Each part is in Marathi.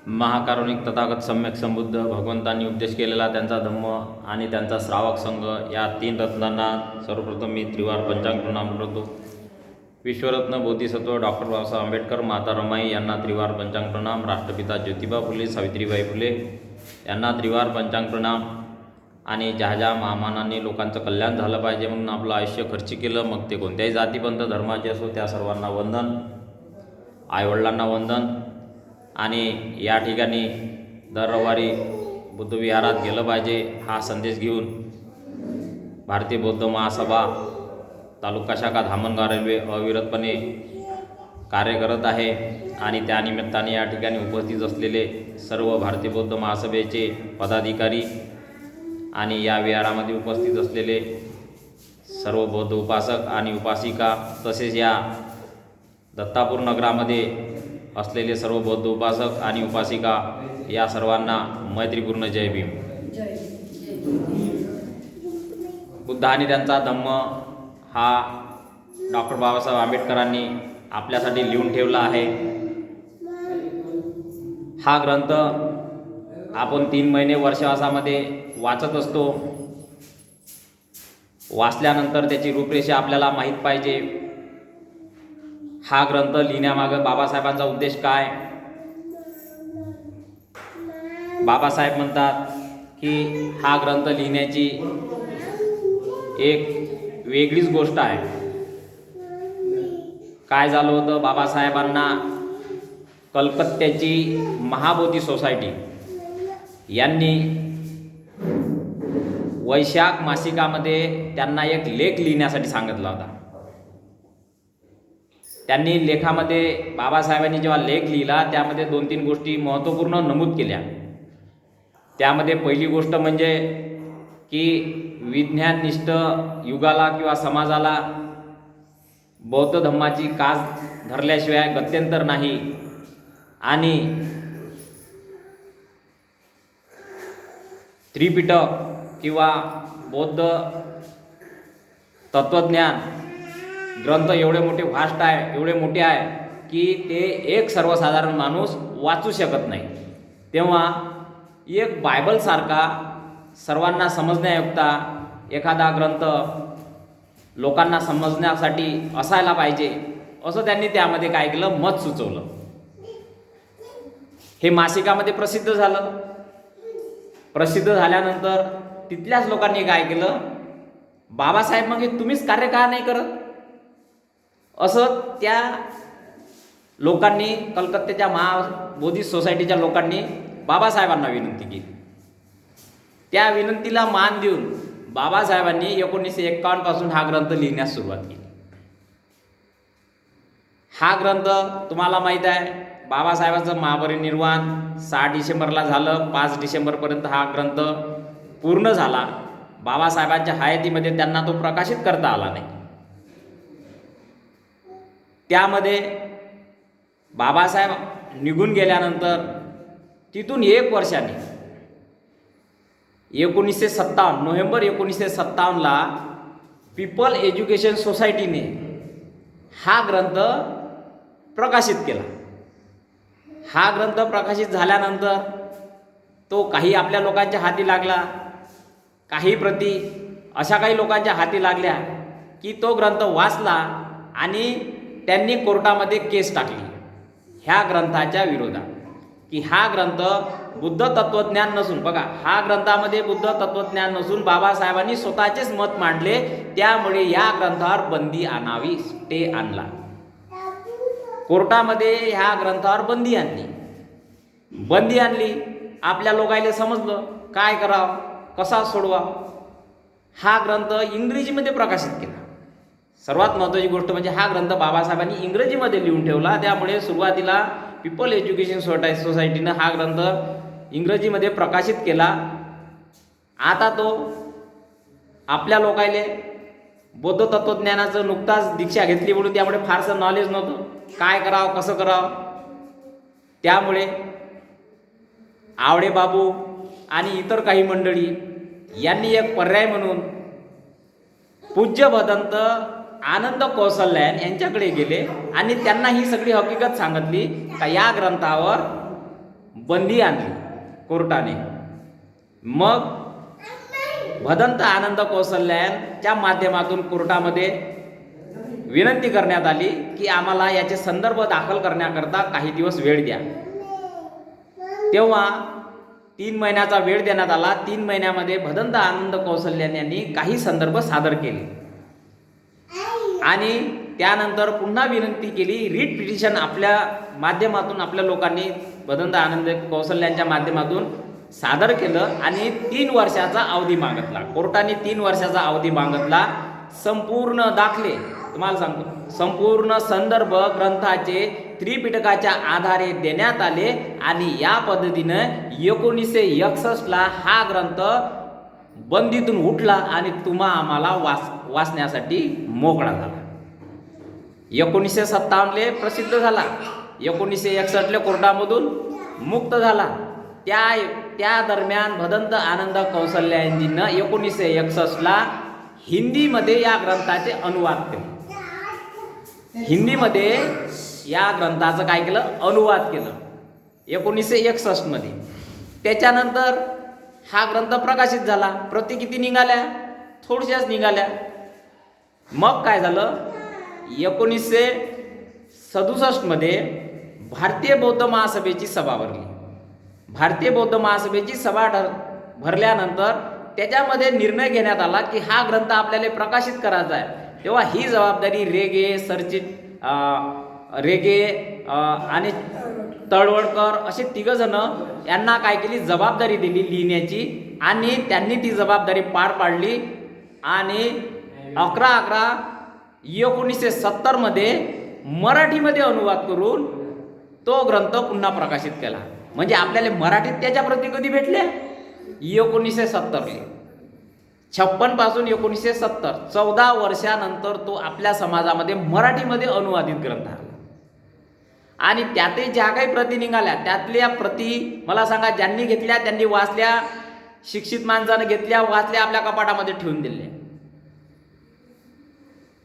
महाकारुणिक तथागत सम्यक संबुद्ध भगवंतांनी उपदेश केलेला त्यांचा धम्म आणि त्यांचा श्रावक संघ या तीन रत्नांना सर्वप्रथम मी त्रिवार पंचांग प्रणाम करतो. विश्वरत्न बोधिसत्व डॉक्टर बाबासाहेब आंबेडकर, माता रमाई यांना त्रिवार पंचांग प्रणाम. राष्ट्रपिता ज्योतिबा फुले, सावित्रीबाई फुले यांना त्रिवार पंचांग प्रणाम. आणि ज्या महामानांनी लोकांचं कल्याण झालं पाहिजे म्हणून आपलं आयुष्य खर्ची केलं, मग ते कोणत्याही जातीपंथ धर्माचे असो, त्या सर्वांना वंदन. आईवडिलांना वंदन. आणि या ठिकाणी दर रविवारी बुद्धविहारात गेलं पाहिजे हा संदेश घेऊन भारतीय बौद्ध महासभा तालुका शाखा धामणगाव रेल्वे अविरतपणे कार्य करत आहे. आणि त्यानिमित्ताने या ठिकाणी उपस्थित असलेले सर्व भारतीय बौद्ध महासभेचे पदाधिकारी आणि या विहारामध्ये उपस्थित असलेले सर्व बौद्ध उपासक आणि उपासिका, तसेच या दत्तापूर नगरामध्ये असलेले सर्व बौद्ध उपासक आणि उपासिका या सर्वांना मैत्रीपूर्ण जय भीम. बुद्ध आणि त्यांचा धम्म हा डॉक्टर बाबासाहेब आंबेडकरांनी आपल्यासाठी लिहून ठेवला आहे. हा ग्रंथ आपण 3 महिने वर्षवासामध्ये वाचत असतो. वाचल्यानंतर त्याची रूपरेषा आपल्याला माहीत पाहिजे. हा ग्रंथ लिहिण्यामागं बाबासाहेबांचा उद्देश काय? बाबासाहेब म्हणतात की हा ग्रंथ लिहिण्याची एक वेगळीच गोष्ट आहे. काय झालं होतं, बाबासाहेबांना कलकत्त्याची महाबोधी सोसायटी यांनी वैशाख मासिकामध्ये त्यांना एक लेख लिहिण्यासाठी सांगितला होता. त्यांनी लेखामध्ये बाबासाहेबांनी जेव्हा लेख लिहिला त्यामध्ये 2-3 गोष्टी महत्त्वपूर्ण नमूद केल्या. त्यामध्ये पहिली गोष्ट म्हणजे की विज्ञाननिष्ठ युगाला किंवा समाजाला बौद्ध धम्माची कास धरल्याशिवाय गत्यंतर नाही. आणि त्रिपिटक किंवा बौद्ध तत्त्वज्ञान ग्रंथ एवढे मोठे व्हास्ट आहे, एवढे मोठे आहे की ते एक सर्वसाधारण माणूस वाचू शकत नाही. तेव्हा एक बायबलसारखा सर्वांना समजण्यायोग्य एखादा ग्रंथ लोकांना समजण्यासाठी असायला पाहिजे, असं त्यांनी त्यामध्ये काय केलं, मत सुचवलं. हे मासिकामध्ये प्रसिद्ध झालं. प्रसिद्ध झाल्यानंतर तिथल्याच लोकांनी काय केलं, बाबासाहेब मग हे तुम्हीच कार्य का नाही करत, असं त्या लोकांनी, कलकत्त्याच्या महाबोधी सोसायटीच्या लोकांनी बाबासाहेबांना विनंती केली. त्या विनंतीला मान देऊन बाबासाहेबांनी 1951 पासून हा ग्रंथ लिहिण्यास सुरुवात केली. हा ग्रंथ तुम्हाला माहीत आहे, बाबासाहेबांचं महापरिनिर्वाण 6 डिसेंबरला झालं. 5 डिसेंबरपर्यंत हा ग्रंथ पूर्ण झाला. बाबासाहेबांच्या हयातीमध्ये त्यांना तो प्रकाशित करता आला नाही. त्यामध्ये बाबासाहेब निघून गेल्यानंतर तिथून 1 वर्षाने 1957 नोव्हेंबर 1957ला पीपल एज्युकेशन सोसायटीने हा ग्रंथ प्रकाशित केला. हा ग्रंथ प्रकाशित झाल्यानंतर तो काही आपल्या लोकांच्या हाती लागला, काही प्रती अशा काही लोकांच्या हाती लागल्या की तो ग्रंथ वाचला आणि त्यांनी कोर्टामध्ये केस टाकली ह्या ग्रंथाच्या विरोधात, की हा ग्रंथ बुद्ध तत्त्वज्ञान नसून, बघा, हा ग्रंथामध्ये बुद्ध तत्त्वज्ञान नसून बाबासाहेबांनी स्वतःचेच मत मांडले, त्यामुळे या ग्रंथावर बंदी आणावी, स्टे आणला. कोर्टामध्ये ह्या ग्रंथावर बंदी आणली. आपल्या लोकांना समजलं काय करावं, कसा सोडवा. हा ग्रंथ इंग्रजीमध्ये प्रकाशित केला. सर्वात महत्त्वाची गोष्ट म्हणजे हा ग्रंथ बाबासाहेबांनी इंग्रजीमध्ये लिहून ठेवला. त्यामुळे सुरुवातीला पीपल एज्युकेशन सोसायटीनं हा ग्रंथ इंग्रजीमध्ये प्रकाशित केला. आता तो आपल्या लोकांना बौद्ध तत्त्वज्ञानाचं नुकताच दीक्षा घेतली म्हणून त्यामुळे फारसं नॉलेज नव्हतं, काय करावं कसं करावं. त्यामुळे आवडे बाबू आणि इतर काही मंडळी यांनी एक पर्याय म्हणून पूज्य भदंत आनंद कौशल्यान यांच्याकडे गेले आणि त्यांना ही सगळी हकीकत सांगितली का या ग्रंथावर बंदी आणली कोर्टाने. मग भदंत आनंद कौशल्याच्या माध्यमातून कोर्टामध्ये विनंती करण्यात आली की आम्हाला याचे संदर्भ दाखल करण्याकरता काही दिवस वेळ द्या. तेव्हा 3 महिन्याचा वेळ देण्यात आला. 3 महिन्यामध्ये भदंत आनंद कौशल्यान यांनी काही संदर्भ सादर केले आणि त्यानंतर पुन्हा विनंती केली. रिट पिटिशन आपल्या माध्यमातून आपल्या लोकांनी भदंत आनंद कौशल्यांच्या माध्यमातून सादर केलं आणि 3 वर्षाचा अवधी मागितला. कोर्टाने 3 वर्षाचा अवधी मागितला. संपूर्ण दाखले तुम्हाला सांगतो, संपूर्ण संदर्भ ग्रंथाचे त्रिपिटकाच्या आधारे देण्यात आले आणि या पद्धतीनं 1961 हा ग्रंथ बंदीतून उठला आणि तुम्हा आम्हाला वाचण्यासाठी मोकळा झाला. 1957 प्रसिद्ध झाला, 1961 कोर्टामधून मुक्त झाला. त्या दरम्यान भदंत आनंद कौशल्यांजींना 1961 हिंदीमध्ये या ग्रंथाचे अनुवाद केले. हिंदीमध्ये या ग्रंथाचं काय केलं, अनुवाद केलं 1961 मध्ये. त्याच्यानंतर हा ग्रंथ प्रकाशित झाला. प्रति किती निघाल्या, थोडशाच निघाल्या. मग काय झालं, 1967 मध्ये भारतीय बौद्ध महासभेची सभा भरली. भारतीय बौद्ध महासभेची सभा भरल्यानंतर त्याच्यामध्ये निर्णय घेण्यात आला की हा ग्रंथ आपल्याला प्रकाशित करायचा आहे. तेव्हा ही जबाबदारी रेगे आणि तळवळकर असे 3 जण यांना काय केली, जबाबदारी दिली लिहिण्याची आणि त्यांनी ती जबाबदारी पार पाडली आणि 11/11/1970 मध्ये मराठीमध्ये अनुवाद करून तो ग्रंथ पुन्हा प्रकाशित केला. म्हणजे आपल्याला मराठीत त्याच्या प्रती कधी भेटल्या, 1970. 56 पासून 1970 14 वर्षानंतर तो आपल्या समाजामध्ये मराठीमध्ये अनुवादित ग्रंथ आला. आणि त्यातही ज्या काही प्रती निघाल्या त्यातल्या प्रती मला सांगा, ज्यांनी घेतल्या त्यांनी वाचल्या, शिक्षित माणसानं घेतल्या, वाचल्या, आपल्या कपाटामध्ये ठेवून दिल्या.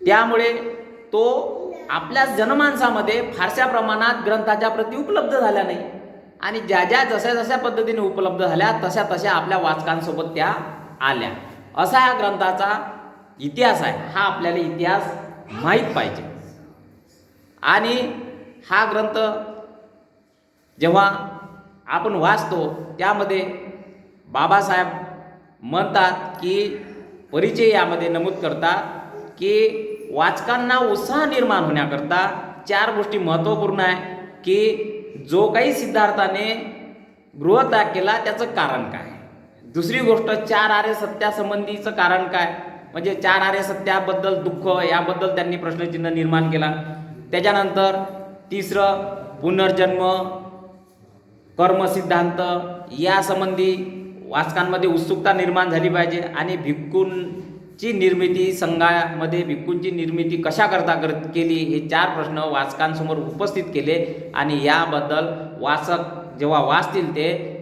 त्यामुळे तो आपल्या जनमानसामध्ये फारशा प्रमाणात ग्रंथाच्या प्रती उपलब्ध झाल्या नाही आणि ज्या जशा पद्धतीने उपलब्ध झाल्या तशा आपल्या वाचकांसोबत त्या आल्या. असा हा ग्रंथाचा इतिहास आहे. हा आपल्याला इतिहास माहीत पाहिजे. आणि हा ग्रंथ जेव्हा आपण वाचतो त्यामध्ये बाबासाहेब म्हणतात की परिचय यामध्ये नमूद करतात की वाचकांना उत्साह निर्माण होण्याकरता 4 गोष्टी महत्त्वपूर्ण आहे. की जो काही सिद्धार्थाने गृहत्याग केला त्याचं कारण काय. दुसरी गोष्ट 4 आर्य सत्यासंबंधीचं कारण काय, म्हणजे 4 आर्य सत्याबद्दल दुःख याबद्दल त्यांनी प्रश्नचिन्ह निर्माण केला. त्याच्यानंतर तिसरं पुनर्जन्म, कर्मसिद्धांत यासंबंधी वाचकांमध्ये उत्सुकता निर्माण झाली पाहिजे. आणि भिक्खूंची निर्मिती, संघामध्ये भिक्खूंची निर्मिती कशा करता केली हे 4 प्रश्न वाचकांसमोर उपस्थित केले. आणि याबद्दल वाचक जेव्हा वाचतील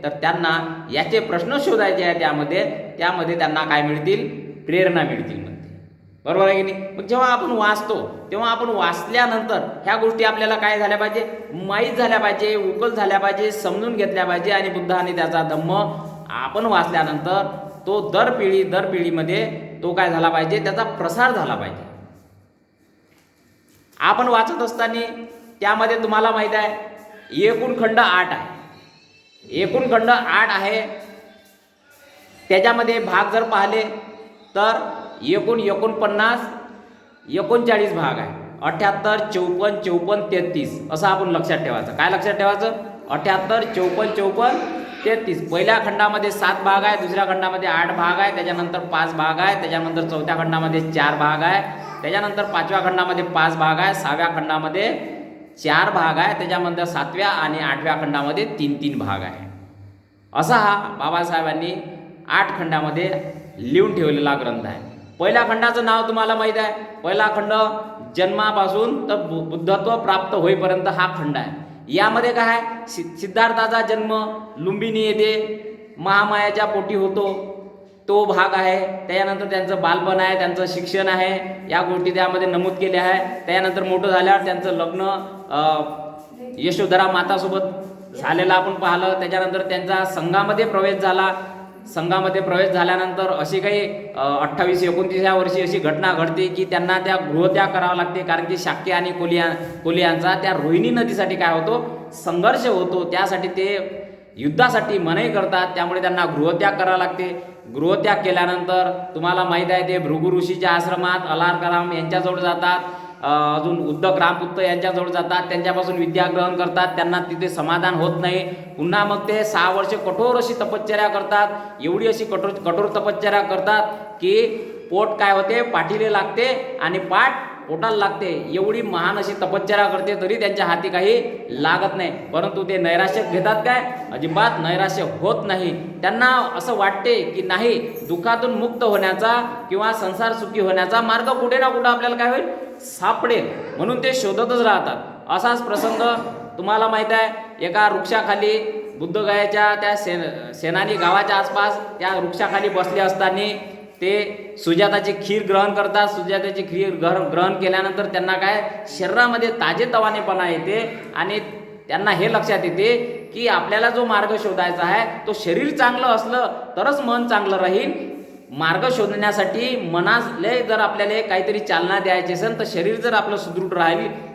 तर त्यांना याचे प्रश्न शोधायचे आहे. त्यामध्ये त्यांना काय मिळतील, प्रेरणा मिळतील म्हणते. बरोबर आहे की नाही. मग जेव्हा आपण वाचतो तेव्हा आपण वाचल्यानंतर ह्या गोष्टी आपल्याला काय झाल्या पाहिजे, माहीत झाल्या पाहिजे, उकल झाल्या पाहिजे, समजून घेतल्या पाहिजे. आणि बुद्ध आणि त्याचा धम्म आपण वाचल्यानंतर तो दर पिढीमध्ये तो काय झाला पाहिजे, त्याचा प्रसार झाला पाहिजे. आपण वाचत असताना त्यामध्ये तुम्हाला माहीत आहे एकूण खंड 8 आहे. एकूण खंड 8 आहे. त्याच्यामध्ये भाग जर पाहिले तर 49 भाग आहे. 78, 54, 54, 33 असं आपण लक्षात ठेवायचं. काय लक्षात ठेवायचं, 78, 54, 54, 33. पहिल्या खंडामध्ये 7 भाग आहे, दुसऱ्या खंडामध्ये 8 भाग आहे, त्याच्यानंतर 5 भाग आहे, त्याच्यानंतर चौथ्या खंडामध्ये 4 भाग आहे, त्याच्यानंतर 5व्या खंडामध्ये 5 भाग आहे, 6व्या खंडामध्ये 4 भाग आहे, त्याच्यानंतर 7व्या आणि 8व्या खंडामध्ये 3 भाग आहे. असा हा बाबासाहेबांनी 8 खंडामध्ये लिहून ठेवलेला ग्रंथ आहे. पहिल्या खंडाचं नाव तुम्हाला माहीत आहे. पहिला खंड जन्मापासून तर बुद्धत्व प्राप्त होईपर्यंत हा खंड आहे. यामध्ये काय आहे, सिद्धार्थाचा जन्म लुंबिनी येथे महामायाच्या पोटी होतो तो भाग आहे. त्याच्यानंतर त्यांचं बालपण आहे, त्यांचं शिक्षण आहे, या गोष्टी त्यामध्ये नमूद केल्या आहे. त्याच्यानंतर मोठं झाल्यावर त्यांचं लग्न यशोधरा मातासोबत झालेलं आपण पाहिलं. त्याच्यानंतर त्यांचा संघामध्ये प्रवेश झाला. संघामध्ये प्रवेश झाल्यानंतर अशी काही 28-29 या वर्षी अशी घटना घडते की त्यांना त्या गृहत्याग करावा लागते, कारण की शाक्य आणि कोली यांचा त्या रोहिणी नदीसाठी काय होतो, संघर्ष होतो. त्यासाठी ते युद्धासाठी मनाई करतात, त्यामुळे त्यांना गृहत्याग करावा लागते. गृहत्याग केल्यानंतर तुम्हाला माहीत आहे ते भृगु ऋषीच्या आश्रमात अलार कलाम यांच्याजवळ जातात, अजून उद्धक रामपुत्त यांच्याजवळ जातात, त्यांच्यापासून विद्या ग्रहण करतात. त्यांना तिथे समाधान होत नाही. पुन्हा मग ते 6 वर्ष कठोर अशी तपश्चर्या करतात. एवढी अशी कठोर तपश्चर्या करतात की पोट काय होते, पाठीले लागते आणि पाठ पोटाला लागते. एवढी महान अशी तपश्चर्या करते तरी त्यांच्या हाती काही लागत नाही. परंतु ते नैराश्य घेतात काय, अजिबात नैराश्य होत नाही. त्यांना असं वाटते की नाही, दुःखातून मुक्त होण्याचा किंवा संसार सुखी होण्याचा मार्ग कुठे ना कुठे आपल्याला काय होईल, सापडेल. म्हणून ते शोधतच राहतात. असाच प्रसंग तुम्हाला माहीत आहे, एका वृक्षाखाली बुद्धगयाच्या त्या सेनानी गावाच्या आसपास त्या वृक्षाखाली बसले असताना ते सुजाताची खीर ग्रहण करतात. सुजाताची खीर ग्रहण केल्यानंतर त्यांना काय शरीरामध्ये ताजेतवानेपणा येते आणि त्यांना हे लक्षात येते की आपल्याला जो मार्ग शोधायचा आहे तो शरीर चांगलं असलं तरच मन चांगलं राहील. मार्ग शोधण्यासाठी मनाले जर आपल्याला काहीतरी चालना द्यायची असेल तर शरीर जर आपलं सुदृढ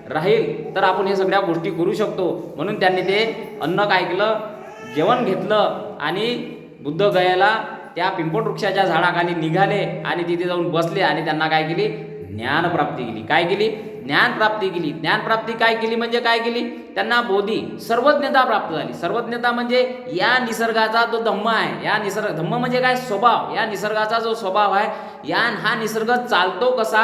राहील तर आपण हे सगळ्या गोष्टी करू शकतो. म्हणून त्यांनी ते अन्न काय केलं, जेवण घेतलं आणि बुद्धगयाला त्या पिंपळ वृक्षाच्या झाडाखाली निघाले आणि तिथे जाऊन बसले आणि त्यांना काय केली, ज्ञानप्राप्ती केली. काय केली, ज्ञानप्राप्ती केली. ज्ञानप्राप्ती काय केली म्हणजे काय केली, त्यांना बोधी सर्वज्ञता प्राप्त झाली. सर्वज्ञता म्हणजे या निसर्गाचा जो धम्म आहे, या धम्म म्हणजे काय, स्वभाव. या निसर्गाचा जो स्वभाव आहे, हा निसर्ग चालतो कसा,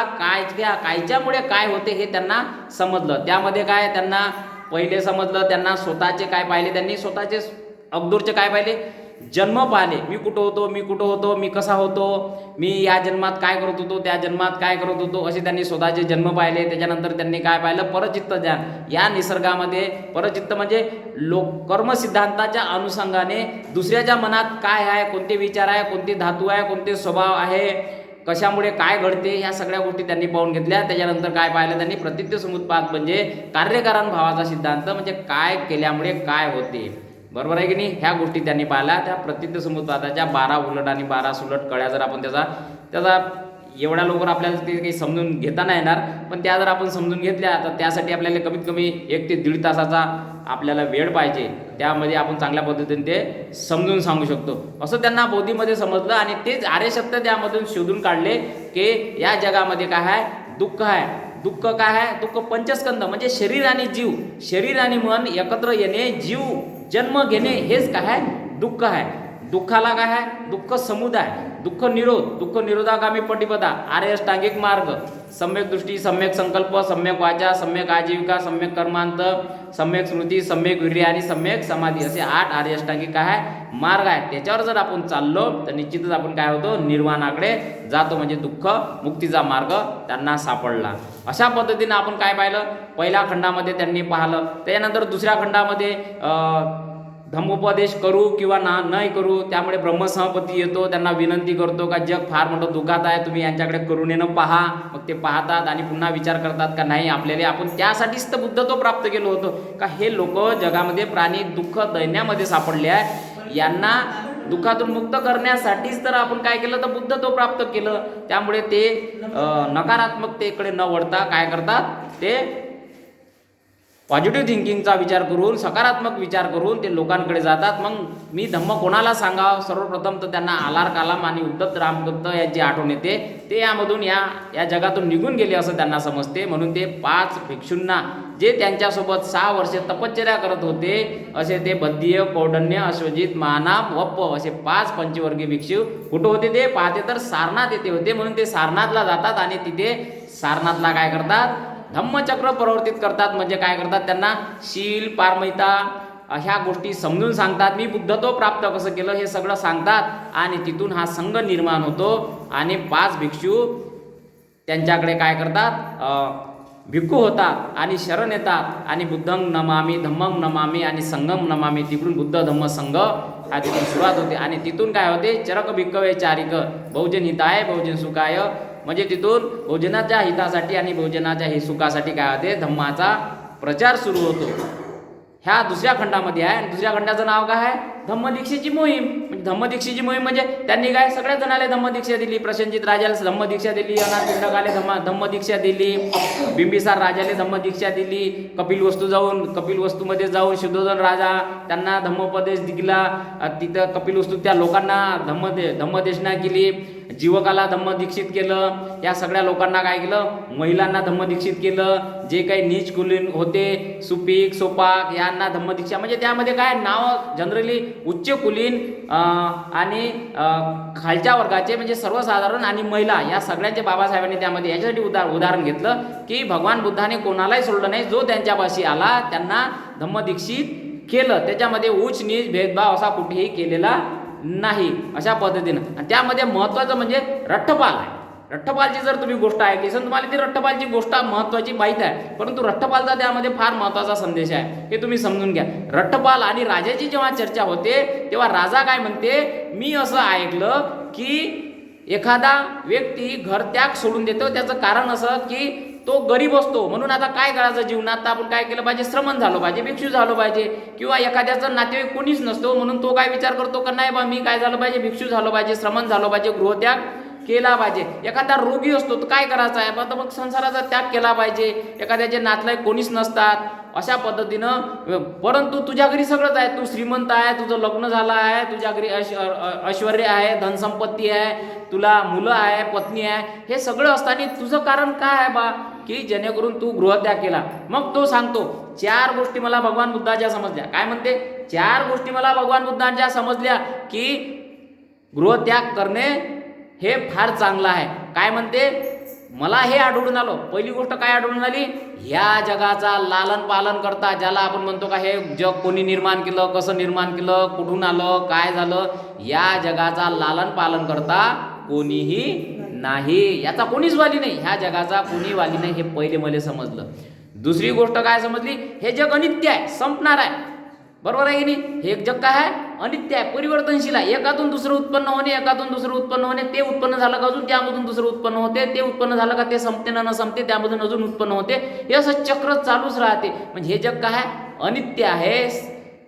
कायच्यामुळे काय होते हे त्यांना समजलं. त्यामध्ये काय त्यांना पहिले समजलं, त्यांना स्वतःचे काय पाहिले, त्यांनी स्वतःचे अगोदरचे काय पाहिले, जन्म पाहिले. मी कुठं होतो, मी कसा होतो, मी या जन्मात काय करत होतो, त्या जन्मात काय करत होतो, असे त्यांनी स्वतःचे जन्म पाहिले. त्याच्यानंतर त्यांनी काय पाहिलं, परचित्त ज्ञान. या निसर्गामध्ये परचित्त म्हणजे कर्मसिद्धांताच्या अनुषंगाने दुसऱ्याच्या मनात काय आहे, कोणते विचार आहे, कोणते धातू आहे, कोणते स्वभाव आहे, कशामुळे काय घडते, ह्या सगळ्या गोष्टी त्यांनी पाहून घेतल्या. त्याच्यानंतर काय पाहिलं त्यांनी, प्रतीत्य समुत्पाद म्हणजे कार्यकारण भावाचा सिद्धांत, म्हणजे काय केल्यामुळे काय होते. बरोबर आहे की नाही, ह्या गोष्टी त्यांनी पाहिल्या. त्या प्रतीत्य समुत्पादाच्या 12 उलट आणि 12 सुलट कळ्या जर आपण त्याचा एवढ्या लवकर आपल्याला ते काही समजून घेता नाही येणार, पण त्या जर आपण समजून घेतल्या तर त्यासाठी आपल्याला कमीत कमी 1 ते 1.5 तासाचा आपल्याला वेळ पाहिजे. त्यामध्ये आपण चांगल्या पद्धतीने ते समजून सांगू शकतो. असं त्यांना बोधीमध्ये समजलं आणि तेच आर्यसत्य त्यामधून शोधून काढले की या जगामध्ये काय आहे, दुःख आहे. दुःख काय आहे, दुःख पंचस्कंद म्हणजे शरीर आणि जीव, शरीर आणि मन एकत्र येणे, जीव जन्म घेणे, हेच काय आहे, दुःख आहे. दुःखाला काय आहे, दुःख समुदाय, दुःख निरोधागामी पटिपदा, आर्य अष्टांगिक मार्ग, सम्यक दृष्टी, सम्यक संकल्प, सम्यक वाचा, सम्यक आजीविका, सम्यक कर्मांत, सम्यक स्मृती, सम्यक वीर्य आणि सम्यक समाधी, असे 8 आर्य अष्टांगिक काय आहे, मार्ग आहे. त्याच्यावर जर आपण चाललो तर निश्चितच आपण काय होतो, निर्वाणाकडे जातो. म्हणजे दुःख मुक्तीचा मार्ग त्यांना सापडला. अशा पद्धतीने आपण काय पाहिलं, पहिल्या खंडामध्ये त्यांनी पाहिलं. त्याच्यानंतर दुसऱ्या खंडामध्ये धम्मोपदेश करू किंवा नाही करू, त्यामुळे ब्रह्मसहपती येतो, त्यांना विनंती करतो का जग फार मोठं दुःखात आहे, तुम्ही यांच्याकडे करुणेनं पहा. मग ते पाहतात आणि पुन्हा विचार करतात का नाही, आपल्याला आपण त्यासाठीच तर बुद्धत्व प्राप्त केलं होतं का, हे लोक जगामध्ये प्राणी दुःख दैन्यामध्ये सापडले आहे, यांना दुःखातून मुक्त करण्यासाठीच तर आपण काय केलं, तर बुद्धत्व प्राप्त केलं. त्यामुळे ते नकारात्मकतेकडे न वळता काय करतात, ते पॉझिटिव्ह थिंकिंगचा विचार करून, सकारात्मक विचार करून ते लोकांकडे जातात. मग मी धम्म कोणाला सांगावं, सर्वप्रथम तर त्यांना आलार कलाम आणि उद्धत रामपुत्त यांची आठवण येते. ते यामधून या जगातून निघून गेले असं त्यांना समजते. म्हणून ते 5 भिक्षूंना, जे त्यांच्यासोबत 6 वर्षे तपश्चर्या करत होते, असे ते बद्धीय, कौंडन्य, अश्वजित, महानाम, वप्प असे 5 पंचवर्गीय भिक्षू कुठं होते, ते पाहते तर सारनाथ येथे होते. म्हणून ते सारनाथला जातात आणि तिथे सारनाथला काय करतात, धम्मचक्र प्रवर्तित करतात. म्हणजे काय करतात, त्यांना शील, पारमिता ह्या गोष्टी समजून सांगतात. मी बुद्धत्व प्राप्त कसं केलं हे सगळं सांगतात आणि तिथून हा संघ निर्माण होतो आणि 5 भिक्षू त्यांच्याकडे काय करतात, भिक्खू होतात आणि शरण येतात आणि बुद्धं नमामि, धम्मं नमामि आणि संघं नमामि. तिकडून बुद्ध धम्म संघ हा तिथून सुरुवात होते आणि तिथून काय होते, चरक भिक्खवे चारिक, बहुजन हिताय बहुजन सुखाय. म्हणजे तिथून बहुजनाच्या हितासाठी आणि बहुजनाच्या हे सुखासाठी काय होते, धम्माचा प्रचार सुरू होतो. ह्या दुसऱ्या खंडामध्ये आहे. आणि दुसऱ्या खंडाचं नाव काय आहे? धम्मदीक्षेची मोहीम. म्हणजे धम्मदीक्षेची मोहीम म्हणजे त्यांनी काय सगळ्या जणाला धम्मदीक्षा दिली. प्रसेनजित राजाला धम्मदीक्षा दिली, अनाथ पिंडकाला धम्मदीक्षा दिली, बिंबिसार राजाला धम्मदीक्षा दिली, कपिलवस्तूमध्ये जाऊन शुद्धोधन राजा त्यांना धम्मोपदेश दिला. तिथं कपिलवस्तू त्या लोकांना धम्मदेशना केली. जीवकाला धम्मदीक्षित केलं. या सगळ्या लोकांना काय केलं? महिलांना धम्मदीक्षित केलं. जे काही नीच कुलीन होते, सुपीक सोपाक यांना धम्मदीक्षा. म्हणजे त्यामध्ये काय नाव जनरली उच्च कुलीन आणि खालच्या वर्गाचे म्हणजे सर्वसाधारण आणि महिला या सगळ्यांचे बाबासाहेबांनी त्यामध्ये याच्यासाठी उदाहरण घेतलं की भगवान बुद्धाने कोणालाही सोडलं नाही. जो त्यांच्यापाशी आला त्यांना धम्मदीक्षित केलं. त्याच्यामध्ये उच्च नीच भेदभाव असा कुठेही केलेला नाही. अशा पद्धतीनं. आणि त्यामध्ये महत्त्वाचं म्हणजे रठ्ठपाल आहे. रठ्ठपालची जर तुम्ही गोष्ट ऐकली असेल तुम्हाला ती रठ्ठपालची गोष्ट महत्त्वाची माहीत आहे, परंतु रठ्ठपालचा त्यामध्ये फार महत्त्वाचा संदेश आहे, हे तुम्ही समजून घ्या. रठ्ठपाल आणि राजाची जेव्हा चर्चा होते तेव्हा राजा काय म्हणते, मी असं ऐकलं की एखादा व्यक्ती घरत्याग सोडून देतो त्याचं कारण असं की तो गरीब असतो. म्हणून आता काय करायचं जीवनात, तर आपण काय केलं पाहिजे? श्रमण झालो पाहिजे, भिक्षू झालो पाहिजे. किंवा एखाद्याचा नातेवाईक कोणीच नसतो म्हणून तो काय विचार करतो का नाही बा मी काय झालं पाहिजे? भिक्षू झालो पाहिजे, श्रमण झालो पाहिजे, गृहत्याग केला पाहिजे. एखादा रोगी असतो तर काय करायचं आहे? तर मग संसाराचा त्याग केला पाहिजे. एखाद्याचे नातलाईक कोणीच नसतात अशा पद्धतीनं. परंतु तुझ्या घरी सगळंच आहे, तू श्रीमंत आहे, तुझं लग्न झालं आहे, तुझ्या घरी ऐश्वर्य आहे, धनसंपत्ती आहे, तुला मुलं आहे, पत्नी आहे, हे सगळं असताना तुझं कारण काय आहे बा की जेणेकरून तू गृहत्याग केला? मग तो सांगतो 4 गोष्टी मला भगवान बुद्धाच्या समजल्या. काय म्हणते? 4 गोष्टी मला भगवान बुद्धांच्या समजल्या की गृहत्याग करणे हे फार चांगलं आहे. काय म्हणते? मला हे आढळून आलं. पहिली गोष्ट काय आढळून आली? ह्या जगाचा लालन पालन करता, ज्याला आपण म्हणतो का हे जग कोणी निर्माण केलं, कसं निर्माण केलं, कुठून आलं, काय झालं, या जगाचा लालन पालन करता कोणीही नाही. याचा कोणीच वाली नाही, ह्या जगाचा कोणी वाली नाही, हे पहिले मला समजलं. दुसरी गोष्ट काय समजली? हे जग अनित्य आहे, संपणार आहे. बरोबर आहे की नाही? हे जग काय आहे? अनित्य आहे, परिवर्तनशील आहे. एकातून दुसरं उत्पन्न होणे, एकातून दुसरं उत्पन्न होणे, ते उत्पन्न झालं का अजून त्यामधून दुसरं उत्पन्न होते, ते उत्पन्न झालं का ते संपते ना न संपते, त्यामधून अजून उत्पन्न होते. हे असं चक्र चालूच राहते. म्हणजे हे जग काय आहे? अनित्य आहे.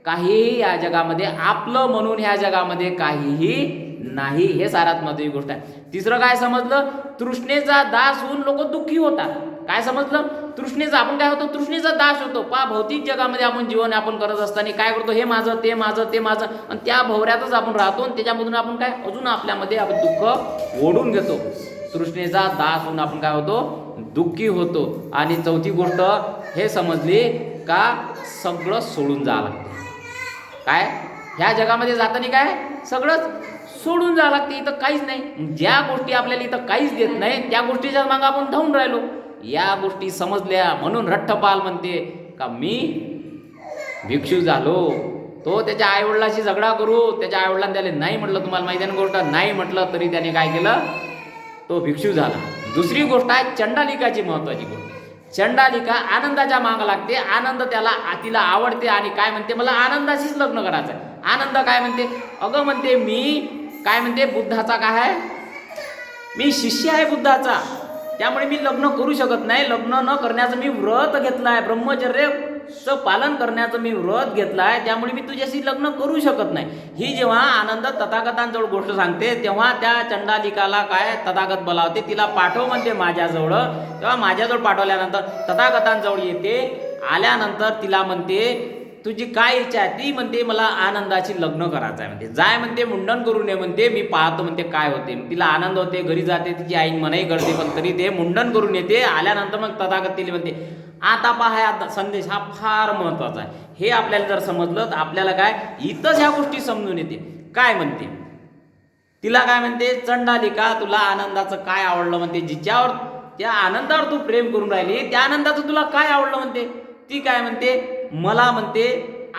काहीही या जगामध्ये आपलं म्हणून ह्या जगामध्ये काहीही नाही. हे सारात महत्त्वाची गोष्ट आहे. तिसरं काय समजलं? तृष्णेचा दास होऊन लोक दुःखी होतात. काय समजलं? तृष्णेचा आपण काय होतो? तृष्णेचा दास होतो. भौतिक जगामध्ये आपण जीवन आपण करत असताना काय करतो? हे माझं, ते माझं, ते माझं, आणि त्या भवऱ्यातच आपण राहतो. आणि त्याच्यामधून आपण काय अजून आपल्यामध्ये आपण दुःख ओढून घेतो. तृष्णेचा दास होऊन आपण काय होतो? दुःखी होतो. आणि चौथी गोष्ट हे समजली का सगळं सोडून जावं लागतं. काय ह्या जगामध्ये जाताना काय सगळंच सोडून जावं लागते. इथं काहीच नाही. ज्या गोष्टी आपल्याला इथं काहीच देत नाही त्या गोष्टीच्या मागे आपण धावून राहिलो. या गोष्टी समजल्या म्हणून रठ्ठपाल म्हणते का मी भिक्षू झालो. तो त्याच्या आईवडिलाशी झगडा करू, त्याच्या आईवडिलांनी त्याला नाही म्हटलं, तुम्हाला माहिती आहे ना गोष्ट, नाही म्हटलं तरी त्याने काय केलं? तो भिक्षू झाला. दुसरी गोष्ट आहे चंडालिकाची महत्वाची गोष्ट. चंडालिका आनंदाच्या मागं लागते. आनंद तिला आवडते आणि काय म्हणते? मला आनंदाशीच लग्न करायचं आहे. आनंद काय म्हणते? अगं म्हणते मी काय म्हणते? बुद्धाचा काय आहे? मी शिष्य आहे बुद्धाचा, त्यामुळे मी लग्न करू शकत नाही. लग्न न करण्याचं मी व्रत घेतलं आहे, ब्रह्मचर्याचं पालन करण्याचं मी व्रत घेतलं आहे, त्यामुळे मी तुझ्याशी लग्न करू शकत नाही. ही जेव्हा आनंद तथागतांजवळ गोष्ट सांगते तेव्हा त्या चंडालिकाला काय तथागत बोलावते, तिला पाठव म्हणते माझ्याजवळ. तेव्हा माझ्याजवळ पाठवल्यानंतर तथागतांजवळ येते. आल्यानंतर तिला म्हणते तुझी काय इच्छा आहे? ती म्हणते मला आनंदाची लग्न करायचं आहे म्हणते. जाय म्हणते, मुंडन करू नये म्हणते, मी पाहतो म्हणते काय होते. तिला आनंद होते, घरी जाते, तिची आई मनाई करते, पण तरी ते मुंडन करून येते. आल्यानंतर मग तथागत तिला म्हणते आता पहा संदेश हा फार महत्वाचा आहे. हे आपल्याला जर समजलं तर आपल्याला काय इथंच ह्या गोष्टी समजून येते. काय म्हणते तिला? काय म्हणते? चंडालिका तुला आनंदाचं काय आवडलं म्हणते? जिच्यावर त्या आनंदावर तू प्रेम करून राहिली त्या आनंदाचं तुला काय आवडलं म्हणते? ती काय म्हणते? मला म्हणते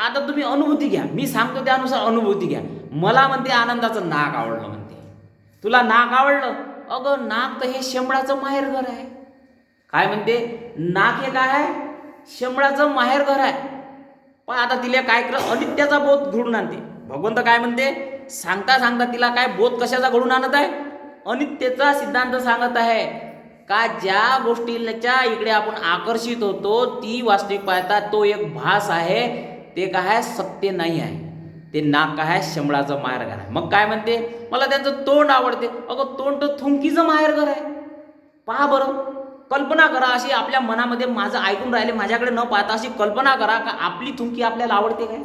आता तुम्ही अनुभूती घ्या, मी सांगतो त्यानुसार अनुभूती घ्या. मला म्हणते आनंदाचं नाक आवडलं म्हणते. तुला नाक आवडलं? अगं नाक तर हे शेंबडाचं माहेरघर आहे. काय म्हणते? नाक हे काय आहे? शेंबडाचं माहेरघर आहे. पण आता तिला काय कर अनित्याचा बोध घडून आणते. भगवंत काय म्हणते? सांगता सांगता तिला काय बोध कशाचा घडून आणत आहे? अनित्यचा सिद्धांत सांगत आहे का ज्या गोष्टीच्या इकडे आपण आकर्षित होतो ती वास्तविक पाहता तो एक भास आहे. ते काय आहे, सत्य नाही आहे. ते नाक काय आहे, शंभळाचं माहेरघर आहे. मग काय म्हणते, मला त्यांचं तोंड आवडते. अगं तोंड तर थुंकीचं माहेरघर आहे. पहा बरं, कल्पना करा अशी आपल्या मनामध्ये, माझं ऐकून राहिले माझ्याकडे न पाहता अशी कल्पना करा का आपली थुंकी आपल्याला आवडते काय?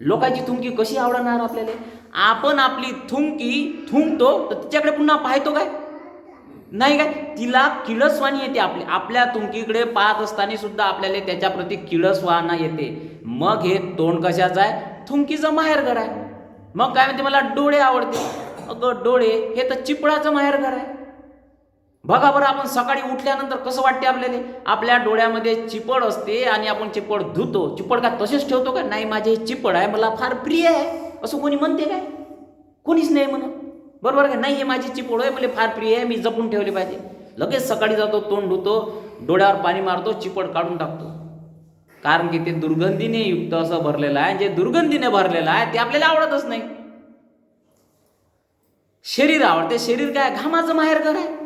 लोकांची थुंकी कशी आवडणार आपल्याला? आपण आपली थुंकी थुंकतो तर तिच्याकडे पुन्हा पाहतो काय? नाही काय? तिला किळसवाणी येते. आपल्या तुंकीकडे पाहत असताना सुद्धा आपल्याला त्याच्याप्रती किळसवाना येते. मग हे तोंड कशाचं आहे? थुंकीचं माहेरघर आहे. मग काय म्हणते, मला डोळे आवडते. अगं डोळे हे तर चिपळाचं माहेरघर आहे. बघा बरं, आपण सकाळी उठल्यानंतर कसं वाटते आपल्याला? आपल्या डोळ्यामध्ये चिपड असते आणि आपण चिपड धुतो. चिपड काय तसेच ठेवतो का? नाही, माझे चिपड आहे, मला फार प्रिय आहे असं कोणी म्हणते काय? कोणीच नाही म्हणत. बरोबर का? नाही, हे माझी चिपड आहे, मला फार प्रिय आहे, मी जपून ठेवली पाहिजे. लगेच सकाळी जातो, तोंड धुतो, डोळ्यावर पाणी मारतो, चिपड काढून टाकतो. कारण की ते दुर्गंधीने युक्त असं भरलेलं आहे. जे दुर्गंधीने भरलेलं आहे ते आपल्याला आवडतच नाही. शरीर आवडते. शरीर काय? घामाचं माहेरघर आहे.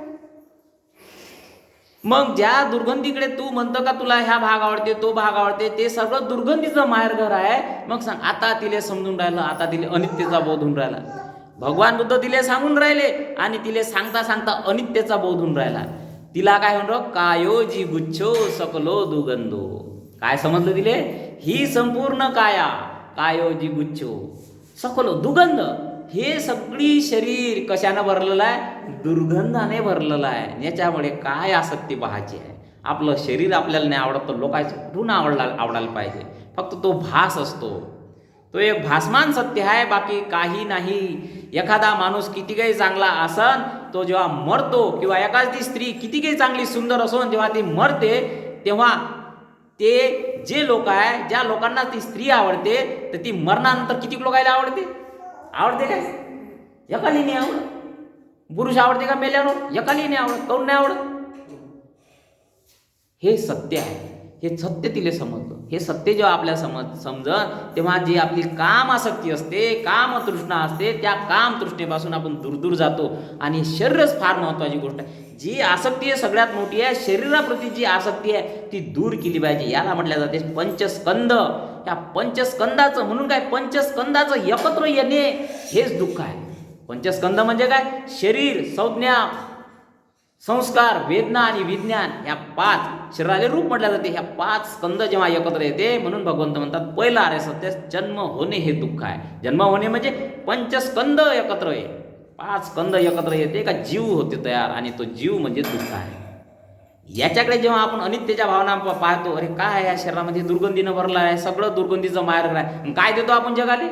मग ज्या दुर्गंधीकडे तू म्हणतो का तुला ह्या भाग आवडते, तो भाग आवडते, ते सगळं दुर्गंधीचं माहेरघर आहे. मग सांग, आता तिले समजून राहिलं, आता तिले अनित्यचा बोध होऊन राहिला. भगवान बुद्ध तिले सांगून राहिले आणि तिले सांगता सांगता अनित्यचा बोध होऊन राहिला. तिला काय म्हणतो, कायो जी गुच्छो सकलो दुगंधो. काय समजलं तिले? ही संपूर्ण काया, कायो जी गुच्छो सकलो दुगंध, हे सगळी शरीर कशानं भरलेलं आहे? दुर्गंधाने भरलेलं आहे. याच्यामुळे काय आसक्ती पाहायची आहे? आपलं शरीर आपल्याला नाही आवडत, तर लोकांचं कुठून आवडायला पाहिजे? फक्त तो भास असतो, तो एक भासमान सत्य आहे, बाकी काही नाही. एखादा माणूस किती काही चांगला असन, तो जेव्हा मरतो, किंवा एखादी स्त्री किती काही चांगली सुंदर असून जेव्हा ती मरते, तेव्हा ते जे लोक आहे, ज्या लोकांना ती स्त्री आवडते, तर ती मरणानंतर किती लोकांना आवडते? आवडते काय? एकाली नाही आवडत. पुरुष आवडते का मेल्यावर? एकाली नाही आवडत. काऊन नाही आवडत? हे सत्य आहे. हे सत्य तिले समजलं. हे सत्य जेव्हा आपल्याला समजत, तेव्हा जी आपली काम आसक्ती असते, काम तृष्णा असते, त्या काम तृष्णेपासून आपण दूर जातो. आणि शरीरच फार महत्वाची गोष्ट आहे. जी आसक्ती आहे सगळ्यात मोठी आहे. शरीराप्रती जी आसक्ती आहे ती दूर केली पाहिजे. याला म्हटलं जाते पंचस्कंद. या पंचस्कंदाचं, म्हणून काय, पंचस्कंदाचं एकत्र येणे हेच दुःख आहे. पंचस्कंद म्हणजे काय? शरीर, संज्ञा, संस्कार, वेदना आणि विज्ञान, या 5 शरीराले रूप म्हटलं जाते. ह्या 5 स्कंद जेव्हा एकत्र येते, म्हणून भगवंत म्हणतात पहिला आर्य सत्य जन्म होणे हे दुःख आहे. जन्म होणे म्हणजे पंचस्कंद एकत्र आहे. 5 स्कंद एकत्र येते का जीव होते तयार, आणि तो जीव म्हणजे दुःख आहे. याच्याकडे जेव्हा आपण अनित्यच्या भावना पाहतो, अरे काय या शरीरामध्ये दुर्गंधीनं भरला आहे, सगळं दुर्गंधीचं मार्ग आहे, काय देतो आपण जगाले?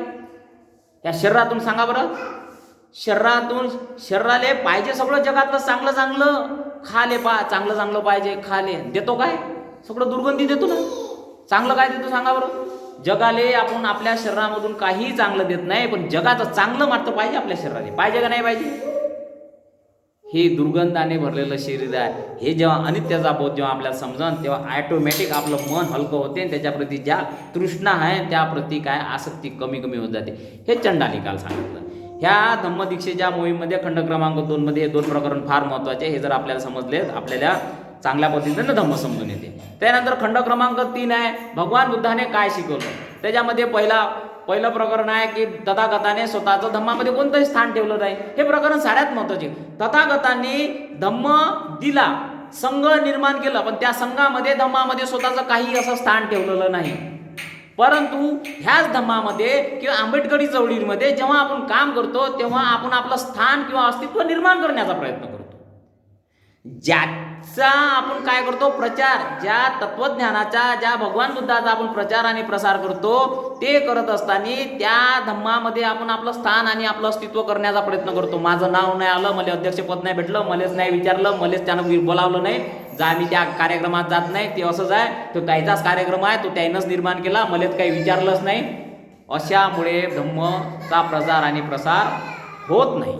या शरीरातून सांगा बरं. शरीराले पाहिजे सगळं जगातलं चांगलं चांगलं, खाले चांगलं चांगलं पाहिजे, खाले देतो काय? सगळं दुर्गंधी देतो ना. चांगलं काय देतो सांगा बरं? जगाले आपण आपल्या शरीरामधून काही चांगलं देत नाही, पण जगाचं चांगलं मात्र पाहिजे आपल्या शरीराला. पाहिजे का नाही पाहिजे? हे दुर्गंधाने भरलेलं शरीर आहे. हे जेव्हा अनित्याचा बोध जेव्हा आपल्याला समजन, तेव्हा ऑटोमॅटिक आपलं मन हलकं होते आणि त्याच्याप्रती ज्या तृष्णा आहे त्याप्रती काय आसक्ती कमी कमी होत जाते. हे चंडालिकाला सांगितलं. ह्या धम्मदीक्षेच्या मोहीममध्ये खंड क्रमांक 2 मध्ये हे 2 प्रकरण फार महत्त्वाचे. हे जर आपल्याला समजले, आपल्याला चांगल्या पद्धतीने धम्म समजून येते. त्यानंतर खंड क्रमांक 3 आहे, भगवान बुद्धाने काय शिकवलं. त्याच्यामध्ये पहिलं प्रकरण आहे की तथागताने स्वतःचं धम्मामध्ये कोणतंही स्थान ठेवलं नाही. हे प्रकरण साऱ्यात महत्त्वाचे. तथागतांनी धम्म दिला, संघ निर्माण केलं, पण त्या संघामध्ये धम्मामध्ये स्वतःचं काही असं स्थान ठेवलेलं नाही. परंतु ह्याच धम्मामध्ये किंवा आंबेडकरी चळवळीमध्ये जेव्हा आपण काम करतो, तेव्हा आपण आपलं स्थान किंवा अस्तित्व निर्माण करण्याचा प्रयत्न करतो. ज्याचा आपण काय करतो? प्रचार. ज्या तत्वज्ञानाचा, ज्या भगवान बुद्धाचा आपण प्रचार आणि प्रसार करतो, ते करत असताना त्या धम्मामध्ये आपण आपलं स्थान आणि आपलं अस्तित्व करण्याचा प्रयत्न करतो. माझं नाव नाही आलं, मला अध्यक्षपद नाही भेटलं, मलाच नाही विचारलं, मलाच त्यानं बोलावलं नाही, मी त्या कार्यक्रमात जात नाही, ते असंच आहे, तो त्याचाच कार्यक्रम आहे, तो त्यानंच निर्माण केला, मलाच काही विचारलंच नाही. अशामुळे धम्मचा प्रचार आणि प्रसार होत नाही.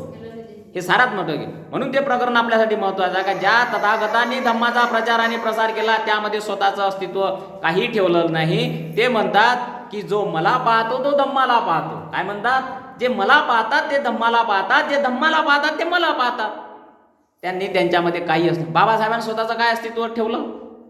हे साऱ्यात महत्त्व आहे. म्हणून ते प्रकरण आपल्यासाठी महत्त्वाचं आहे का ज्या तथागतांनी धम्माचा प्रचार आणि प्रसार केला, त्यामध्ये स्वतःचं अस्तित्व काही ठेवलं नाही. ते म्हणतात की जो मला पाहतो तो धम्माला पाहतो. काय म्हणतात? जे मला पाहतात ते धम्माला पाहतात, जे धम्माला पाहतात ते मला पाहतात. त्यांनी त्यांच्यामध्ये काही असतं. बाबासाहेबांनी स्वतःचं काय अस्तित्व ठेवलं?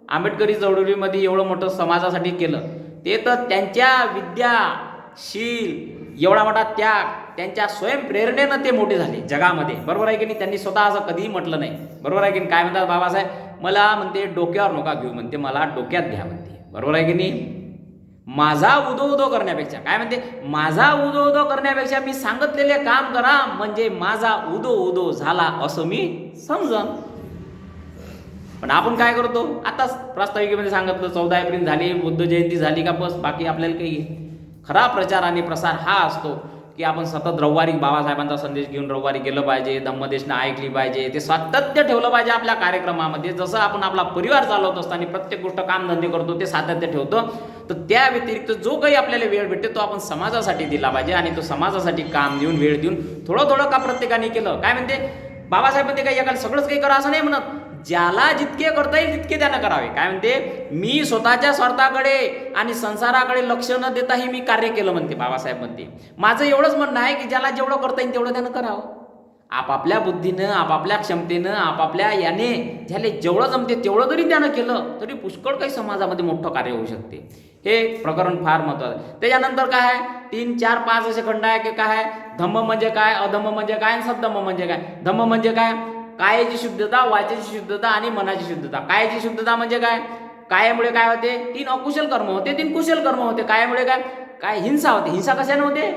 आंबेडकरी चळवळीमध्ये एवढं मोठं समाजासाठी केलं, ते तर त्यांच्या विद्याशील एवढा मोठा त्याग, त्यांच्या स्वयंप्रेरणेनं ते मोठे झाले जगामध्ये, बरोबर आहे की नाही. त्यांनी स्वतः असं कधीही म्हटलं नाही, बरोबर आहे की नाही. काय म्हणतात बाबासाहेब, मला म्हणते डोक्यावर नका घेऊ म्हणते, मला डोक्यात घ्या म्हणते, बरोबर आहे की नाही. माझा उदो उदो करण्यापेक्षा, काय म्हणते, माझा उदो उदो करण्यापेक्षा मी सांगितलेले काम करा, म्हणजे माझा उदो उदो झाला असं मी समजन. पण आपण काय करतो, आताच प्रास्ताविकेमध्ये सांगितलं 14 एप्रिल झाली, बुद्ध जयंती झाली का बस, बाकी आपल्याला काही. खरा प्रचार आणि प्रसार हा असतो की आपण सतत रविवारी बाबासाहेबांचा संदेश घेऊन रविवारी गेलं पाहिजे, धम्मदेशना ऐकली पाहिजे, ते सातत्य ठेवलं पाहिजे आपल्या कार्यक्रमामध्ये. जसं आपण आपला परिवार चालवत असताना प्रत्येक गोष्ट कामधंदे करतो ते सातत्य ठेवतो, तर त्या व्यतिरिक्त जो काही आपल्याला वेळ भेटते तो आपण समाजासाठी दिला पाहिजे. आणि तो समाजासाठी काम देऊन, वेळ देऊन थोडं थोडं का प्रत्येकाने केलं. काय म्हणते बाबासाहेब, म्हणते काही एकाला सगळंच काही करा असं नाही म्हणत, ज्याला जितके करता येईल तितके त्यानं करावे. काय म्हणते, मी स्वतःच्या स्वार्थाकडे आणि संसाराकडे लक्ष न देताही मी कार्य केलं म्हणते बाबासाहेब. म्हणते माझं एवढंच म्हणणं आहे की ज्याला जेवढं करता येईल तेवढं त्यानं करावं. आपापल्या बुद्धीनं, आपापल्या क्षमतेनं, आपापल्या याने ज्याला जेवढं जमते तेवढं जरी त्यानं केलं तरी पुष्कळ काही समाजामध्ये मोठं कार्य होऊ शकते. हे प्रकरण फार महत्त्वाचं आहे. त्याच्यानंतर काय आहे, 3, 4, 5 असे खंड आहे की काय आहे, धम्म म्हणजे काय, अधम्म म्हणजे काय आणि सद्धम्म म्हणजे काय. धम्म म्हणजे काय, कायाची शुद्धता, वाचेची शुद्धता आणि मनाची शुद्धता. कायाची शुद्धता म्हणजे काय, कायामुळे काय होते, 3 अकुशल कर्म होते, 3 कुशल कर्म होते. कायामुळे काय, काय हिंसा होते, हिंसा कशाने होते,